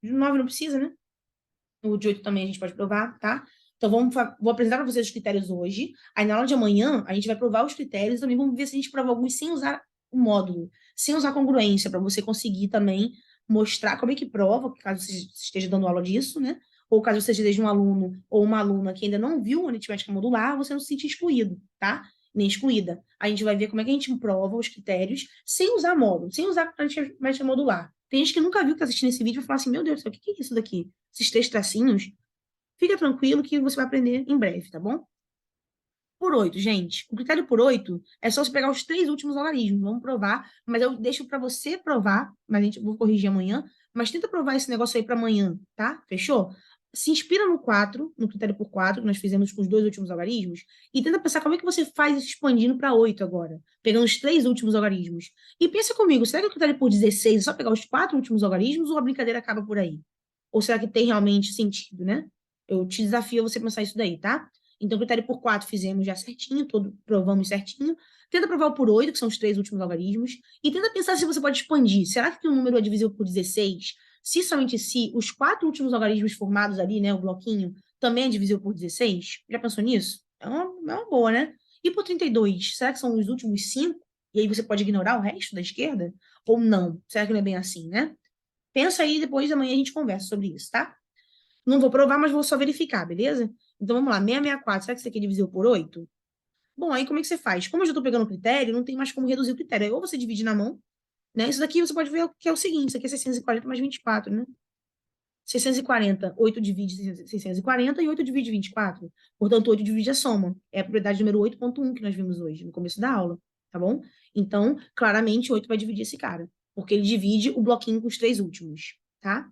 De 9 não precisa, né? O de 8 também a gente pode provar, tá? Então, vou apresentar para vocês os critérios hoje. Aí, na aula de amanhã, a gente vai provar os critérios e também vamos ver se a gente prova alguns sem usar o módulo, sem usar congruência, para você conseguir também mostrar como é que prova, caso você esteja dando aula disso, né? Ou caso você seja um aluno ou uma aluna que ainda não viu a aritmética modular, você não se sente excluído, tá? Nem excluída. A gente vai ver como é que a gente prova os critérios sem usar módulo, sem usar a aritmética modular. Tem gente que nunca viu que está assistindo esse vídeo e vai falar assim, meu Deus do céu, o que é isso daqui? Esses três tracinhos? Fica tranquilo que você vai aprender em breve, tá bom? Por 8, gente. O critério por 8 é só você pegar os 3 últimos algarismos. Vamos provar, mas eu deixo para você provar, mas a gente vou corrigir amanhã, mas tenta provar esse negócio aí para amanhã, tá? Fechou? Se inspira no 4, no critério por 4, que nós fizemos com os 2 últimos algarismos, e tenta pensar como é que você faz isso expandindo para 8 agora, pegando os 3 últimos algarismos. E pensa comigo, será que o critério por 16 é só pegar os 4 últimos algarismos ou a brincadeira acaba por aí? Ou será que tem realmente sentido, né? Eu te desafio a você pensar isso daí, tá? Então, o critério por 4 fizemos já certinho, provamos certinho. Tenta provar o por 8, que são os 3 últimos algarismos. E tenta pensar se você pode expandir. Será que um número é divisível por 16? Se somente se os 4 últimos algarismos formados ali, né, o bloquinho, também é divisível por 16? Já pensou nisso? É uma boa, né? E por 32, será que são os últimos 5? E aí você pode ignorar o resto da esquerda? Ou não? Será que não é bem assim, né? Pensa aí, depois amanhã a gente conversa sobre isso, tá? Não vou provar, mas vou só verificar, beleza? Então vamos lá, 664, será que isso aqui é divisível por 8? Bom, aí como é que você faz? Como eu já estou pegando o critério, não tem mais como reduzir o critério. Aí ou você divide na mão, né? Isso daqui você pode ver que é o seguinte: isso aqui é 640 mais 24, né? 640, 8 divide 640 e 8 divide 24. Portanto, 8 divide a soma. É a propriedade número 8.1 que nós vimos hoje, no começo da aula, tá bom? Então, claramente, 8 vai dividir esse cara, porque ele divide o bloquinho com os 3 últimos, tá?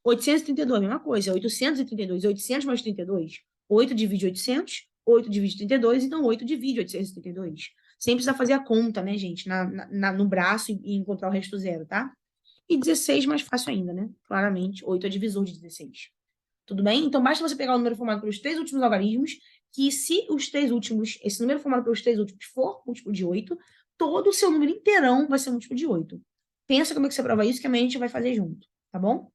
832, mesma coisa. 832. 800 mais 32. 8 divide 800. 8 divide 32. Então, 8 divide 832. Sem precisar fazer a conta, né, gente? No braço e encontrar o resto zero, tá? E 16 mais fácil ainda, né? Claramente, 8 é divisor de 16. Tudo bem? Então, basta você pegar o número formado pelos 3 últimos algarismos, que se os 3 últimos, esse número formado pelos 3 últimos for múltiplo de 8, todo o seu número inteirão vai ser múltiplo de 8. Pensa como é que você prova isso, que amanhã a gente vai fazer junto, tá bom?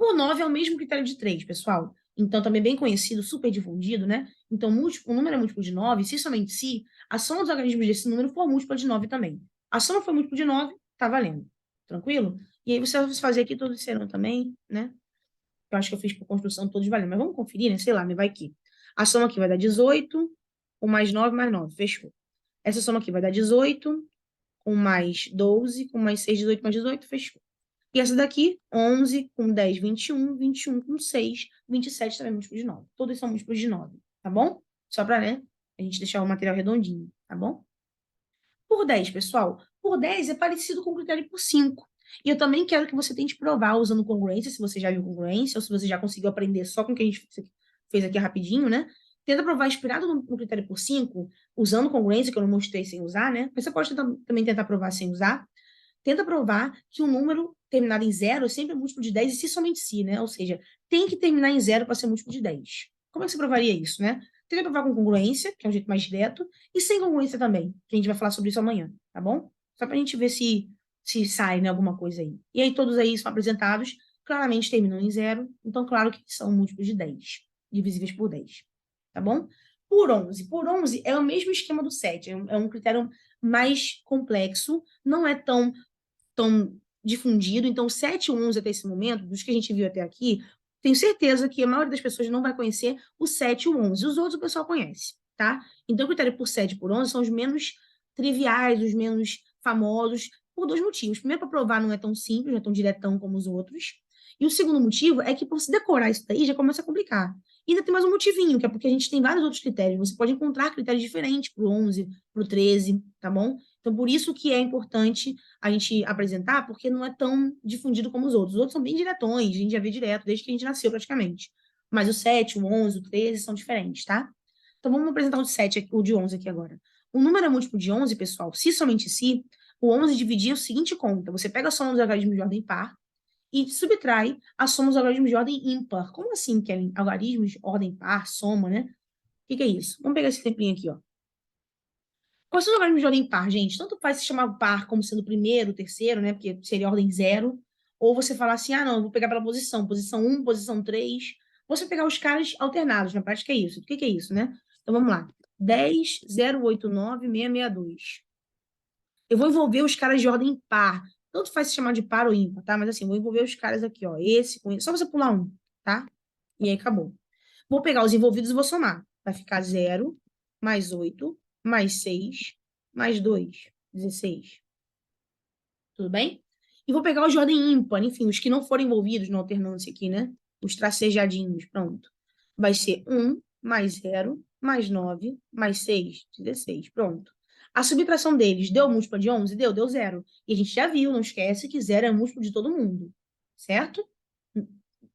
O 9 é o mesmo critério de 3, pessoal. Então, também bem conhecido, super difundido, né? Então, o número é múltiplo de 9, se somente se a soma dos algarismos desse número for múltipla de 9 também. A soma for múltiplo de 9, tá valendo. Tranquilo? E aí, você vai fazer aqui, todos serão também, né? Eu acho que eu fiz por construção todos valendo. Mas vamos conferir, né? Sei lá, me vai aqui. A soma aqui vai dar 18, com mais 9, mais 9. Fechou. Essa soma aqui vai dar 18, com mais 12, com mais 6, 18, mais 18. Fechou. E essa daqui, 11 com 10, 21, 21 com 6, 27 também é múltiplo de 9. Todos são múltiplos de 9, tá bom? Só para, né, a gente deixar o material redondinho, tá bom? Por 10, pessoal. Por 10 é parecido com o critério por 5. E eu também quero que você tente provar usando congruência, se você já viu congruência, ou se você já conseguiu aprender só com o que a gente fez aqui rapidinho, né? Tenta provar inspirado no critério por 5, usando congruência, que eu não mostrei sem usar, né? Mas você pode também tentar provar sem usar. Tenta provar que um número terminado em zero é sempre múltiplo de 10 e se somente se, né? Ou seja, tem que terminar em zero para ser múltiplo de 10. Como é que você provaria isso, né? Tenta provar com congruência, que é um jeito mais direto, e sem congruência também, que a gente vai falar sobre isso amanhã, tá bom? Só para a gente ver se sai, né, alguma coisa aí. E aí todos aí são apresentados, claramente terminam em zero, então claro que são múltiplos de 10, divisíveis por 10, tá bom? Por 11. Por 11 é o mesmo esquema do 7, é um critério mais complexo, não é tão difundido. Então, o 7 e o 11 até esse momento, dos que a gente viu até aqui, tenho certeza que a maioria das pessoas não vai conhecer o 7 e o 11. Os outros o pessoal conhece, tá? Então, o critério por 7 e por 11 são os menos triviais, os menos famosos, por dois motivos. Primeiro, para provar não é tão simples, não é tão diretão como os outros. E o segundo motivo é que, por se decorar isso daí, já começa a complicar. E ainda tem mais um motivinho, que é porque a gente tem vários outros critérios. Você pode encontrar critérios diferentes para o 11, para o 13, tá bom? Então, por isso que é importante a gente apresentar, porque não é tão difundido como os outros. Os outros são bem diretões, a gente já vê direto, desde que a gente nasceu praticamente. Mas o 7, o 11, o 13 são diferentes, tá? Então, vamos apresentar o de 7, o de 11 aqui agora. O número é múltiplo de 11, pessoal, se somente se, o 11 dividir é o seguinte conta. Você pega a soma dos algarismos de ordem par e subtrai a soma dos algarismos de ordem ímpar. Como assim, Kelly? Algarismos de ordem par, soma, né? O que é isso? Vamos pegar esse tempinho aqui, ó. Quais são os algarismos de ordem par, gente? Tanto faz se chamar par como sendo o primeiro, o terceiro, né? Porque seria ordem zero. Ou você falar assim, ah, não, eu vou pegar pela posição. Posição 1, posição 3. Você pegar os caras alternados, na prática é isso. O que é isso, né? Então, vamos lá. 10, 0, 8, 9, 662. Eu vou envolver os caras de ordem par. Tanto faz se chamar de par ou ímpar, tá? Mas assim, vou envolver os caras aqui, ó. Esse com esse. Só você pular um, tá? E aí acabou. Vou pegar os envolvidos e vou somar. Vai ficar 0, mais 8, mais 6, mais 2, 16. Tudo bem? E vou pegar os de ordem ímpar, enfim, os que não foram envolvidos na alternância aqui, né? Os tracejadinhos, pronto. Vai ser 1, mais 0, mais 9, mais 6, 16. Pronto. A subtração deles deu múltipla de 11? Deu 0. E a gente já viu, não esquece que 0 é múltiplo de todo mundo. Certo?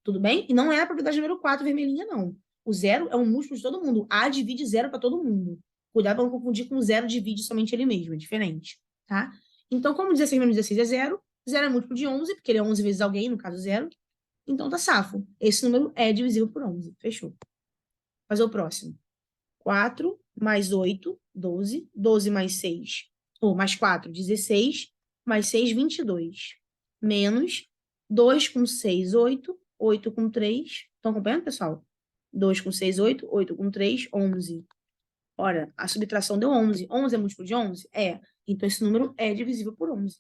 Tudo bem? E não é a propriedade número 4 vermelhinha, não. O 0 é um múltiplo de todo mundo. A divide 0 para todo mundo. Cuidado para não confundir com o 0 divide somente ele mesmo, é diferente, tá? Então, como 16 menos 16 é 0, 0 é múltiplo de 11, porque ele é 11 vezes alguém, no caso 0. Então, tá safo. Esse número é divisível por 11. Fechou. Fazer o próximo. 4 mais 8, 12. 12 mais 6, ou mais 4, 16. Mais 6, 22. Menos 2 com 6, 8. 8 com 3. Estão acompanhando, pessoal? 2 com 6, 8. 8 com 3, 11. Ora, a subtração deu 11. 11 é múltiplo de 11? É. Então, esse número é divisível por 11.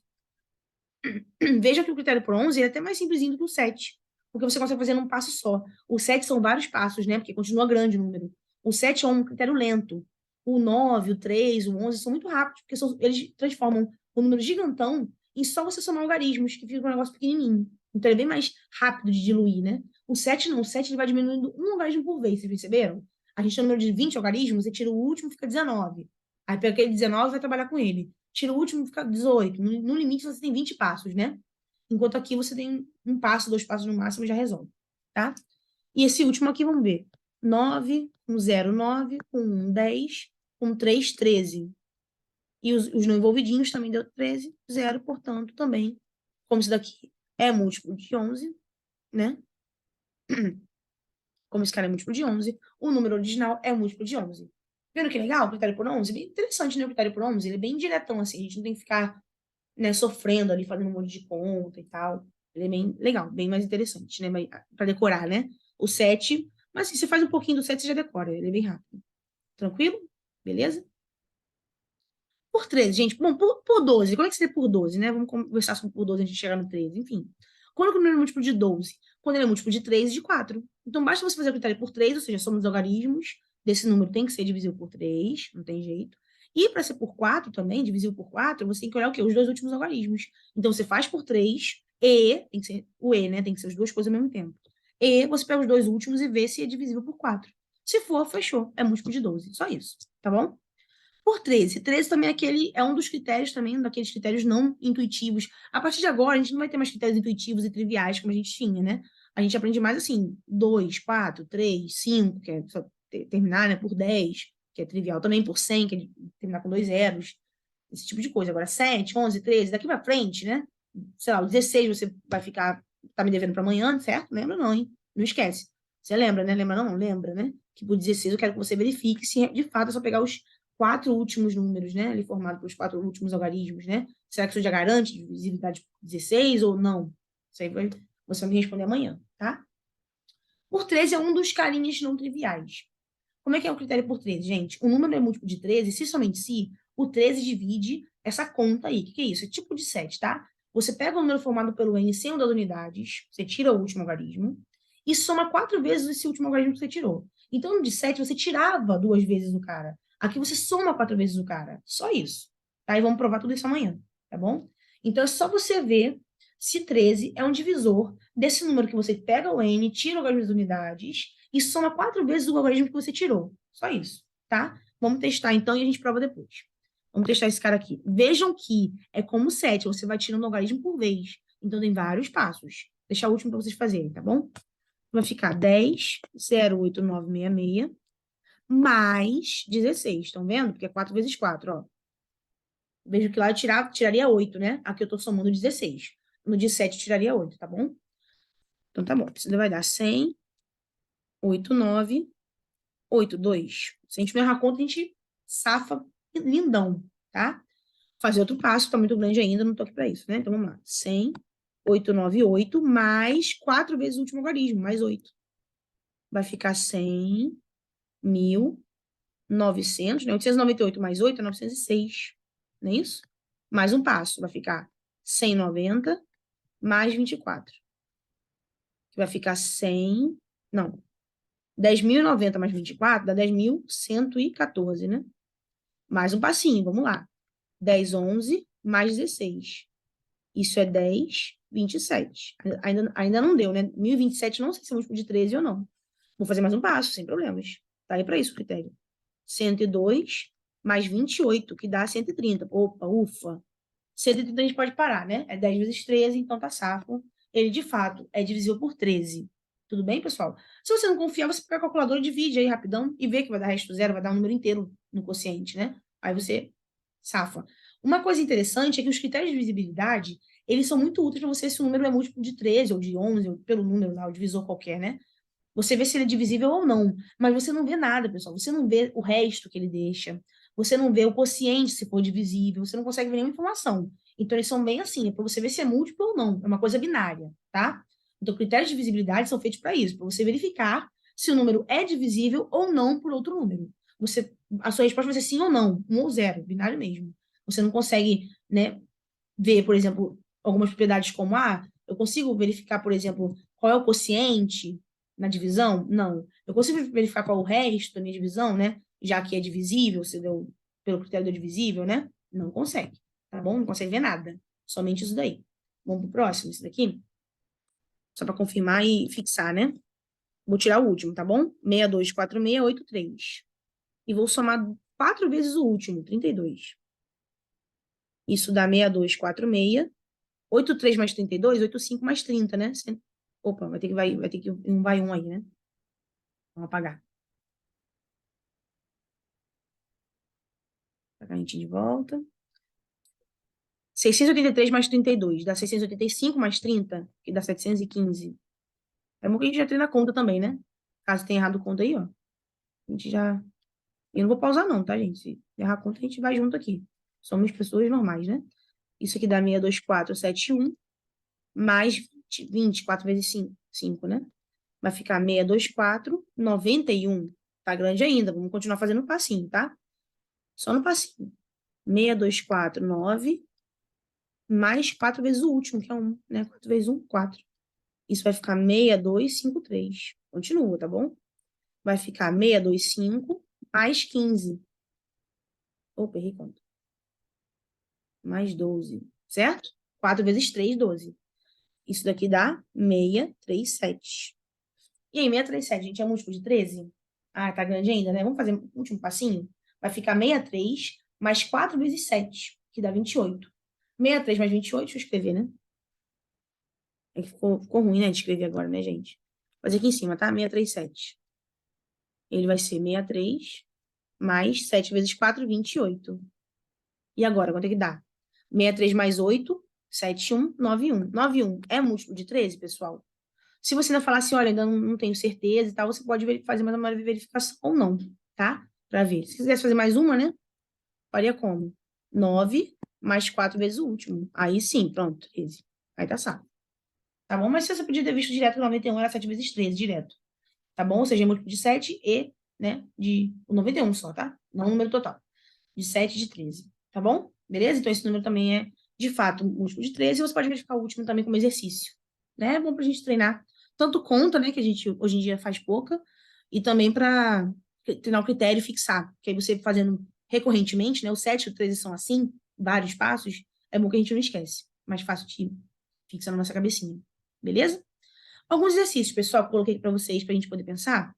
Veja que o critério por 11 é até mais simplesinho do que o 7, porque você consegue fazer num passo só. O 7 são vários passos, né? Porque continua grande o número. O 7 é um critério lento. O 9, o 3, o 11 são muito rápidos, porque eles transformam o número gigantão em só você somar algarismos, que fica um negócio pequenininho. Então, ele é bem mais rápido de diluir, né? O 7 não. O 7 ele vai diminuindo um algarismo por vez, vocês perceberam? A gente tem um número de 20 algarismos, você tira o último, fica 19. Aí pega aquele 19 e vai trabalhar com ele. Tira o último, fica 18. No limite, você tem 20 passos, né? Enquanto aqui você tem um passo, dois passos no máximo e já resolve, tá? E esse último aqui, vamos ver. 9, com 0, 9, com 1, 10, com 3, 13. E os não envolvidinhos também deu 13, 0, portanto, também, como isso daqui é múltiplo de 11, né? Como esse cara é múltiplo de 11, o número original é múltiplo de 11. Vendo que legal o critério por 11? Bem interessante, né? O critério por 11, ele é bem diretão, assim. A gente não tem que ficar, né, sofrendo ali, fazendo um monte de conta e tal. Ele é bem legal, bem mais interessante, né? Para decorar, né? O 7, mas se você faz um pouquinho do 7, você já decora. Ele é bem rápido. Tranquilo? Beleza? Por 13, gente. Bom, por 12. Como é que seria por 12, né? Vamos conversar sobre por 12 antes de chegar no 13. Enfim. Quando o número é múltiplo de 12? Quando ele é múltiplo de 3 e de 4. Então, basta você fazer o critério por 3, ou seja, somos algarismos desse número tem que ser divisível por 3, não tem jeito. E para ser por 4 também, divisível por 4, você tem que olhar o quê? Os dois últimos algarismos. Então, você faz por 3 e, tem que ser o e, né? Tem que ser as duas coisas ao mesmo tempo. E você pega os dois últimos e vê se é divisível por 4. Se for, fechou. É múltiplo de 12. Só isso, tá bom? Por 13. 13 também é um dos critérios também, daqueles critérios não intuitivos. A partir de agora, a gente não vai ter mais critérios intuitivos e triviais como a gente tinha, né? A gente aprende mais assim, 2, 4, 3, 5, que é terminar, né, por 10, que é trivial. Também por 100, que é de terminar com 2 zeros. Esse tipo de coisa. Agora, 7, 11, 13, daqui para frente, né? Sei lá, o 16 você vai ficar, tá me devendo para amanhã, certo? Lembra não, hein? Não esquece. Você lembra, né? Lembra não? Lembra, né? Que por 16 eu quero que você verifique se de fato é só pegar os 4 últimos números, né? Ali formado pelos 4 últimos algarismos, né? Será que isso já garante divisibilidade por 16 ou não? Isso aí você vai me responder amanhã, tá? Por 13 é um dos carinhas não triviais. Como é que é o critério por 13, gente? O número é múltiplo de 13, se somente se, o 13 divide essa conta aí. O que é isso? É tipo de 7, tá? Você pega o número formado pelo n sem o das unidades, você tira o último algarismo, e soma 4 vezes esse último algarismo que você tirou. Então, no de 7, você tirava 2 vezes o cara. Aqui você soma 4 vezes o cara. Só isso. Tá? E vamos provar tudo isso amanhã, tá bom? Então, é só você ver se 13 é um divisor desse número que você pega o n, tira o algarismo das unidades, e soma 4 vezes o logaritmo que você tirou. Só isso, tá? Vamos testar então e a gente prova depois. Vamos testar esse cara aqui. Vejam que é como 7, você vai tirando o logaritmo por vez. Então tem vários passos. Vou deixar o último para vocês fazerem, tá bom? Vai ficar 10, 08966 mais 16. Estão vendo? Porque é 4 vezes 4, ó. Vejo que lá eu tiraria 8, né? Aqui eu tô somando 16. No de 7 tiraria 8, tá bom? Então tá bom. Isso vai dar 100, 89, 8, 2. Se a gente não errar a conta, a gente safa lindão, tá? Fazer outro passo, tá muito grande ainda, não tô aqui pra isso, né? Então vamos lá. 100, 898, mais 4 vezes o último algarismo, mais 8. Vai ficar 100, 1.900, né? 898 mais 8 é 906, não é isso? Mais um passo, vai ficar 190 mais 24. Que vai ficar 100, não, 10.090 mais 24 dá 10.114, né? Mais um passinho, vamos lá. 10, 11, mais 16. Isso é 10, 27. Ainda não deu, né? 1.027, não sei se é múltiplo de 13 ou não. Vou fazer mais um passo, sem problemas. Tá aí para isso o critério. 102 mais 28, que dá 130. Opa, ufa. 130 a gente pode parar, né? É 10 vezes 13, então tá safo. Ele, de fato, é divisível por 13. Tudo bem, pessoal? Se você não confiar, você pega a calculadora, divide aí rapidão e vê que vai dar resto zero, vai dar um número inteiro no quociente, né? Aí você safa. Uma coisa interessante é que os critérios de visibilidade, eles são muito úteis para você se o número é múltiplo de 13 ou de 11, ou pelo número lá, o divisor qualquer, né? Você vê se ele é divisível ou não, mas você não vê nada, pessoal. Você não vê o resto que ele deixa. Você não vê o quociente se for divisível. Você não consegue ver nenhuma informação. Então, eles são bem assim, é para você ver se é múltiplo ou não. É uma coisa binária, tá? Então, critérios de divisibilidade são feitos para isso, para você verificar se o número é divisível ou não por outro número. A sua resposta vai ser sim ou não, 1 ou 0, binário mesmo. Você não consegue, né, ver, por exemplo, algumas propriedades como, eu consigo verificar, por exemplo, qual é o quociente na divisão? Não. Eu consigo verificar qual é o resto da minha divisão, né? Já que é divisível, se deu pelo critério do divisível, né? Não consegue, tá bom? Não consegue ver nada. Somente isso daí. Vamos pro próximo, esse daqui? Só para confirmar e fixar, né? Vou tirar o último, tá bom? 624683. E vou somar 4 vezes o último, 32. Isso dá 6246. 83 mais 32, 85 mais 30, né? Opa, vai ter que um vai um aí, né? Vamos apagar. Apagar a gente de volta. 683 mais 32 dá 685 mais 30, que dá 715. É bom que a gente já treina a conta também, né? Caso tenha errado conta aí, ó. A gente já. Eu não vou pausar, não, tá, gente? Se errar a conta, a gente vai junto aqui. Somos pessoas normais, né? Isso aqui dá 62471 mais 20, 4 vezes 5, né? Vai ficar 624, 91. Tá grande ainda. Vamos continuar fazendo o passinho, tá? Só no passinho. 6249 mais 4 vezes o último, que é 1, né? 4 vezes 1, 4. Isso vai ficar 6253. Continua, tá bom? Vai ficar 625 mais 15. Opa, errei conta. Mais 12, certo? 4 vezes 3, 12. Isso daqui dá 637. E aí, 637, gente, é múltiplo de 13? Tá grande ainda, né? Vamos fazer o último passinho? Vai ficar 63 mais 4 vezes 7, que dá 28. 63 mais 28, deixa eu escrever, né? É que ficou ruim, né, de escrever agora, né, gente? Vou fazer aqui em cima, tá? 637. Ele vai ser 63 mais 7 vezes 4, 28. E agora, quanto é que dá? 63 mais 8, 71, 91. 91 é múltiplo de 13, pessoal? Se você ainda falar assim, olha, ainda não tenho certeza e tal, você pode fazer mais uma verificação ou não, tá? Para ver. Se quisesse fazer mais uma, né? Faria como? 9 mais 4 vezes o último. Aí sim, pronto, 13. Aí tá certo. Tá bom? Mas se você podia ter visto direto, 91 era 7 vezes 13, direto. Tá bom? Ou seja, é múltiplo de 7 e, né, de o 91 só, tá? Não o número total. De 7 e de 13. Tá bom? Beleza? Então esse número também é, de fato, múltiplo de 13. E você pode verificar o último também como exercício. Né? É bom pra gente treinar. Tanto conta, né, que a gente hoje em dia faz pouca, e também para treinar o critério e fixar. Que aí você fazendo recorrentemente, né? O 7 e o 13 são assim, vários passos, é bom que a gente não esquece. Mais fácil de fixar na nossa cabecinha. Beleza? Alguns exercícios, pessoal, que eu coloquei para vocês para a gente poder pensar,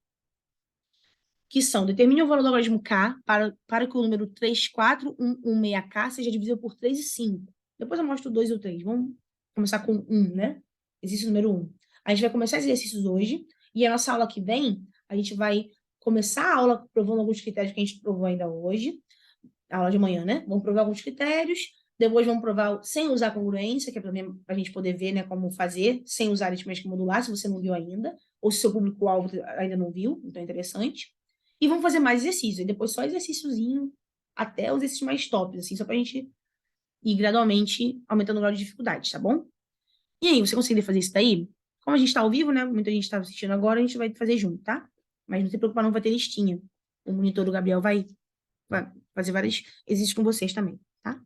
que são: determine o valor do logaritmo k para que o número 34116k seja divisível por 3 e 5. Depois eu mostro o 2 e o 3. Vamos começar com 1, né? Exercício número 1. A gente vai começar esses exercícios hoje, e a nossa aula que vem, a gente vai começar a aula provando alguns critérios que a gente provou ainda hoje, a aula de manhã, né? Vamos provar alguns critérios, depois vamos provar sem usar congruência, que é para a gente poder ver, né, como fazer, sem usar aritmética modular, se você não viu ainda, ou se seu público-alvo ainda não viu, então é interessante. E vamos fazer mais exercícios, e depois só exercíciozinho, até os exercícios mais tops, assim, só para a gente ir gradualmente aumentando o grau de dificuldade, tá bom? E aí, você conseguiria fazer isso daí? Como a gente está ao vivo, né? Muita gente está assistindo agora, a gente vai fazer junto, tá? Mas não se preocupa, não vai ter listinha. O monitor do Gabriel vai fazer vários exercícios com vocês também, tá?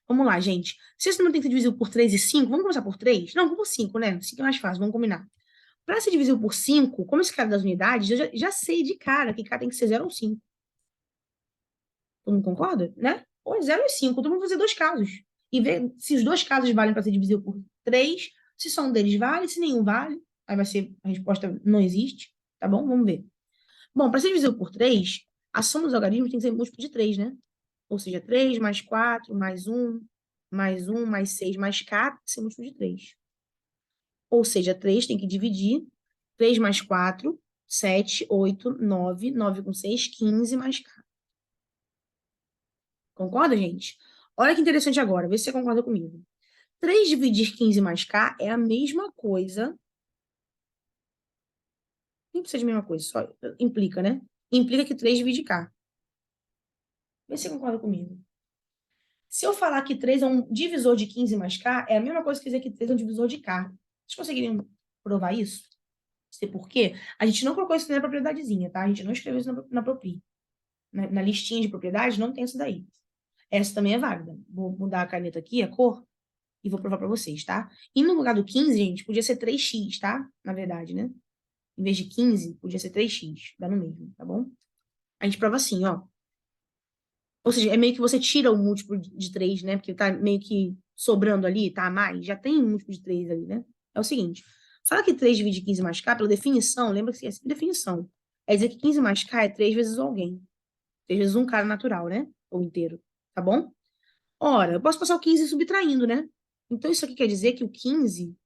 Vamos lá, gente. Se esse número tem que ser divisível por 3 e 5, vamos começar por 3? Não, por 5, né? 5 é mais fácil, vamos combinar. Para ser divisível por 5, como esse cara das unidades, eu já sei de cara que cá tem que ser 0 ou 5. Todo mundo concorda? Né? Ou é 0 ou 5. Então vamos fazer dois casos. E ver se os dois casos valem para ser divisível por 3, se só um deles vale, se nenhum vale. Aí vai ser, a resposta não existe, tá bom? Vamos ver. Bom, para ser divisível por 3, a soma dos algarismos tem que ser múltiplo de 3, né? Ou seja, 3 mais 4 mais 1 mais 6 mais k, tem que ser múltiplo de 3. Ou seja, 3 tem que dividir. 3 mais 4, 7, 8, 9. 9 com 6, 15 mais k. Concorda, gente? Olha que interessante agora, vê se você concorda comigo. 3 dividir 15 mais k é a mesma coisa. Nem precisa de mesma coisa, só implica, né? Implica que 3 divide k. Vê se você concorda comigo. Se eu falar que 3 é um divisor de 15 mais k, é a mesma coisa que dizer que 3 é um divisor de k. Vocês conseguiriam provar isso? Sei por quê? A gente não colocou isso na propriedadezinha, tá? A gente não escreveu isso na propri. Na listinha de propriedades não tem isso daí. Essa também é válida. Vou mudar a caneta aqui, a cor, e vou provar para vocês, tá? E no lugar do 15, gente, podia ser 3x, tá? Na verdade, né? Em vez de 15, podia ser 3x. Dá no mesmo, tá bom? A gente prova assim, ó. Ou seja, é meio que você tira o múltiplo de 3, né? Porque tá meio que sobrando ali, tá a mais. Já tem um múltiplo de 3 ali, né? É o seguinte. Fala que 3 divide 15 mais k, pela definição, lembra que é sempre definição. É dizer que 15 mais k é 3 vezes alguém. 3 vezes um cara natural, né? Ou inteiro. Tá bom? Ora, eu posso passar o 15 subtraindo, né? Então, isso aqui quer dizer que o 15,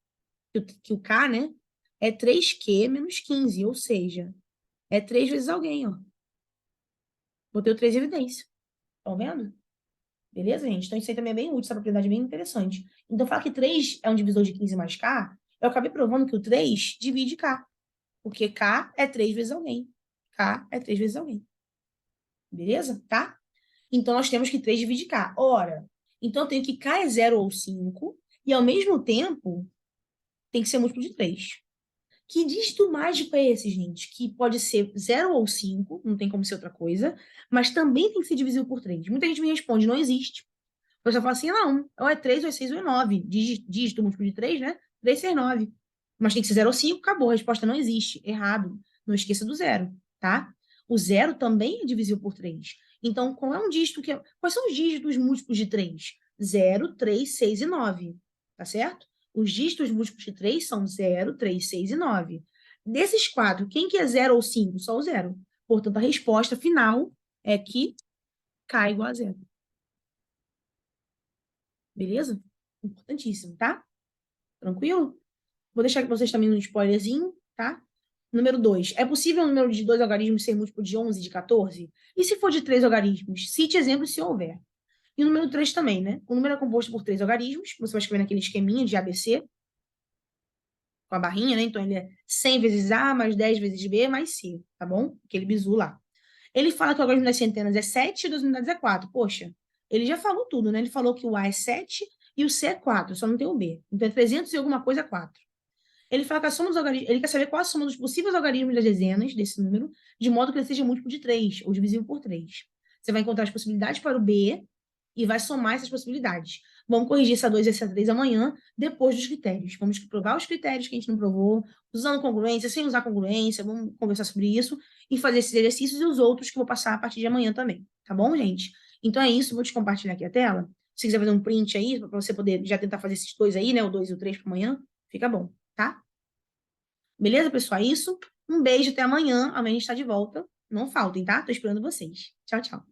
que o k, né? É 3q menos 15, ou seja, é 3 vezes alguém, ó. Botei o 3 em evidência. Estão vendo? Beleza, gente? Então, isso aí também é bem útil, essa propriedade é bem interessante. Então, falar que 3 é um divisor de 15 mais k, eu acabei provando que o 3 divide k. Porque k é 3 vezes alguém. K é 3 vezes alguém. Beleza? Tá? Então, nós temos que 3 divide k. Ora, então eu tenho que k é 0 ou 5, e ao mesmo tempo tem que ser múltiplo de 3. Que dígito mágico é esse, gente? Que pode ser 0 ou 5, não tem como ser outra coisa, mas também tem que ser divisível por 3. Muita gente me responde, não existe. A pessoa fala assim, não, ou é 3, ou é 6, ou é 9. Dígito múltiplo de 3, né? 3, 6, 9. Mas tem que ser 0 ou 5, acabou. A resposta não existe. Errado. Não esqueça do zero, tá? O zero também é divisível por 3. Então, qual é um dígito que... Quais são os dígitos múltiplos de 3? 0, 3, 6 e 9. Tá certo? Os dígitos múltiplos de 3 são 0, 3, 6 e 9. Desses quatro, quem que é 0 ou 5? Só o zero. Portanto, a resposta final é que k igual a zero. Beleza? Importantíssimo, tá? Tranquilo? Vou deixar aqui pra vocês também um spoilerzinho, tá? Número 2. É possível o número de 2 algarismos ser múltiplo de 11 e de 14? E se for de 3 algarismos? Cite exemplos se houver. E o número 3 também, né? O número é composto por 3 algarismos. Você vai escrever naquele esqueminha de ABC, com a barrinha, né? Então, ele é 100 vezes A, mais 10 vezes B, mais C, tá bom? Aquele bizu lá. Ele fala que o algarismo das centenas é 7 e das unidades é 4. Poxa, ele já falou tudo, né? Ele falou que o A é 7 e o C é 4, só não tem o B. Então, é 300 e alguma coisa 4. Ele fala que a soma dos algarismos, ele quer saber qual a soma dos possíveis algarismos das dezenas desse número, de modo que ele seja múltiplo de 3, ou divisível por 3. Você vai encontrar as possibilidades para o B e vai somar essas possibilidades. Vamos corrigir essa 2 e essa 3 amanhã, depois dos critérios. Vamos provar os critérios que a gente não provou, usando congruência, sem usar congruência, vamos conversar sobre isso e fazer esses exercícios e os outros que eu vou passar a partir de amanhã também. Tá bom, gente? Então é isso, vou te compartilhar aqui a tela. Se quiser fazer um print aí, para você poder já tentar fazer esses dois aí, né? O 2 e o 3 para amanhã, fica bom, tá? Beleza, pessoal? É isso. Um beijo, até amanhã. Amanhã a gente está de volta. Não faltem, tá? Tô esperando vocês. Tchau, tchau.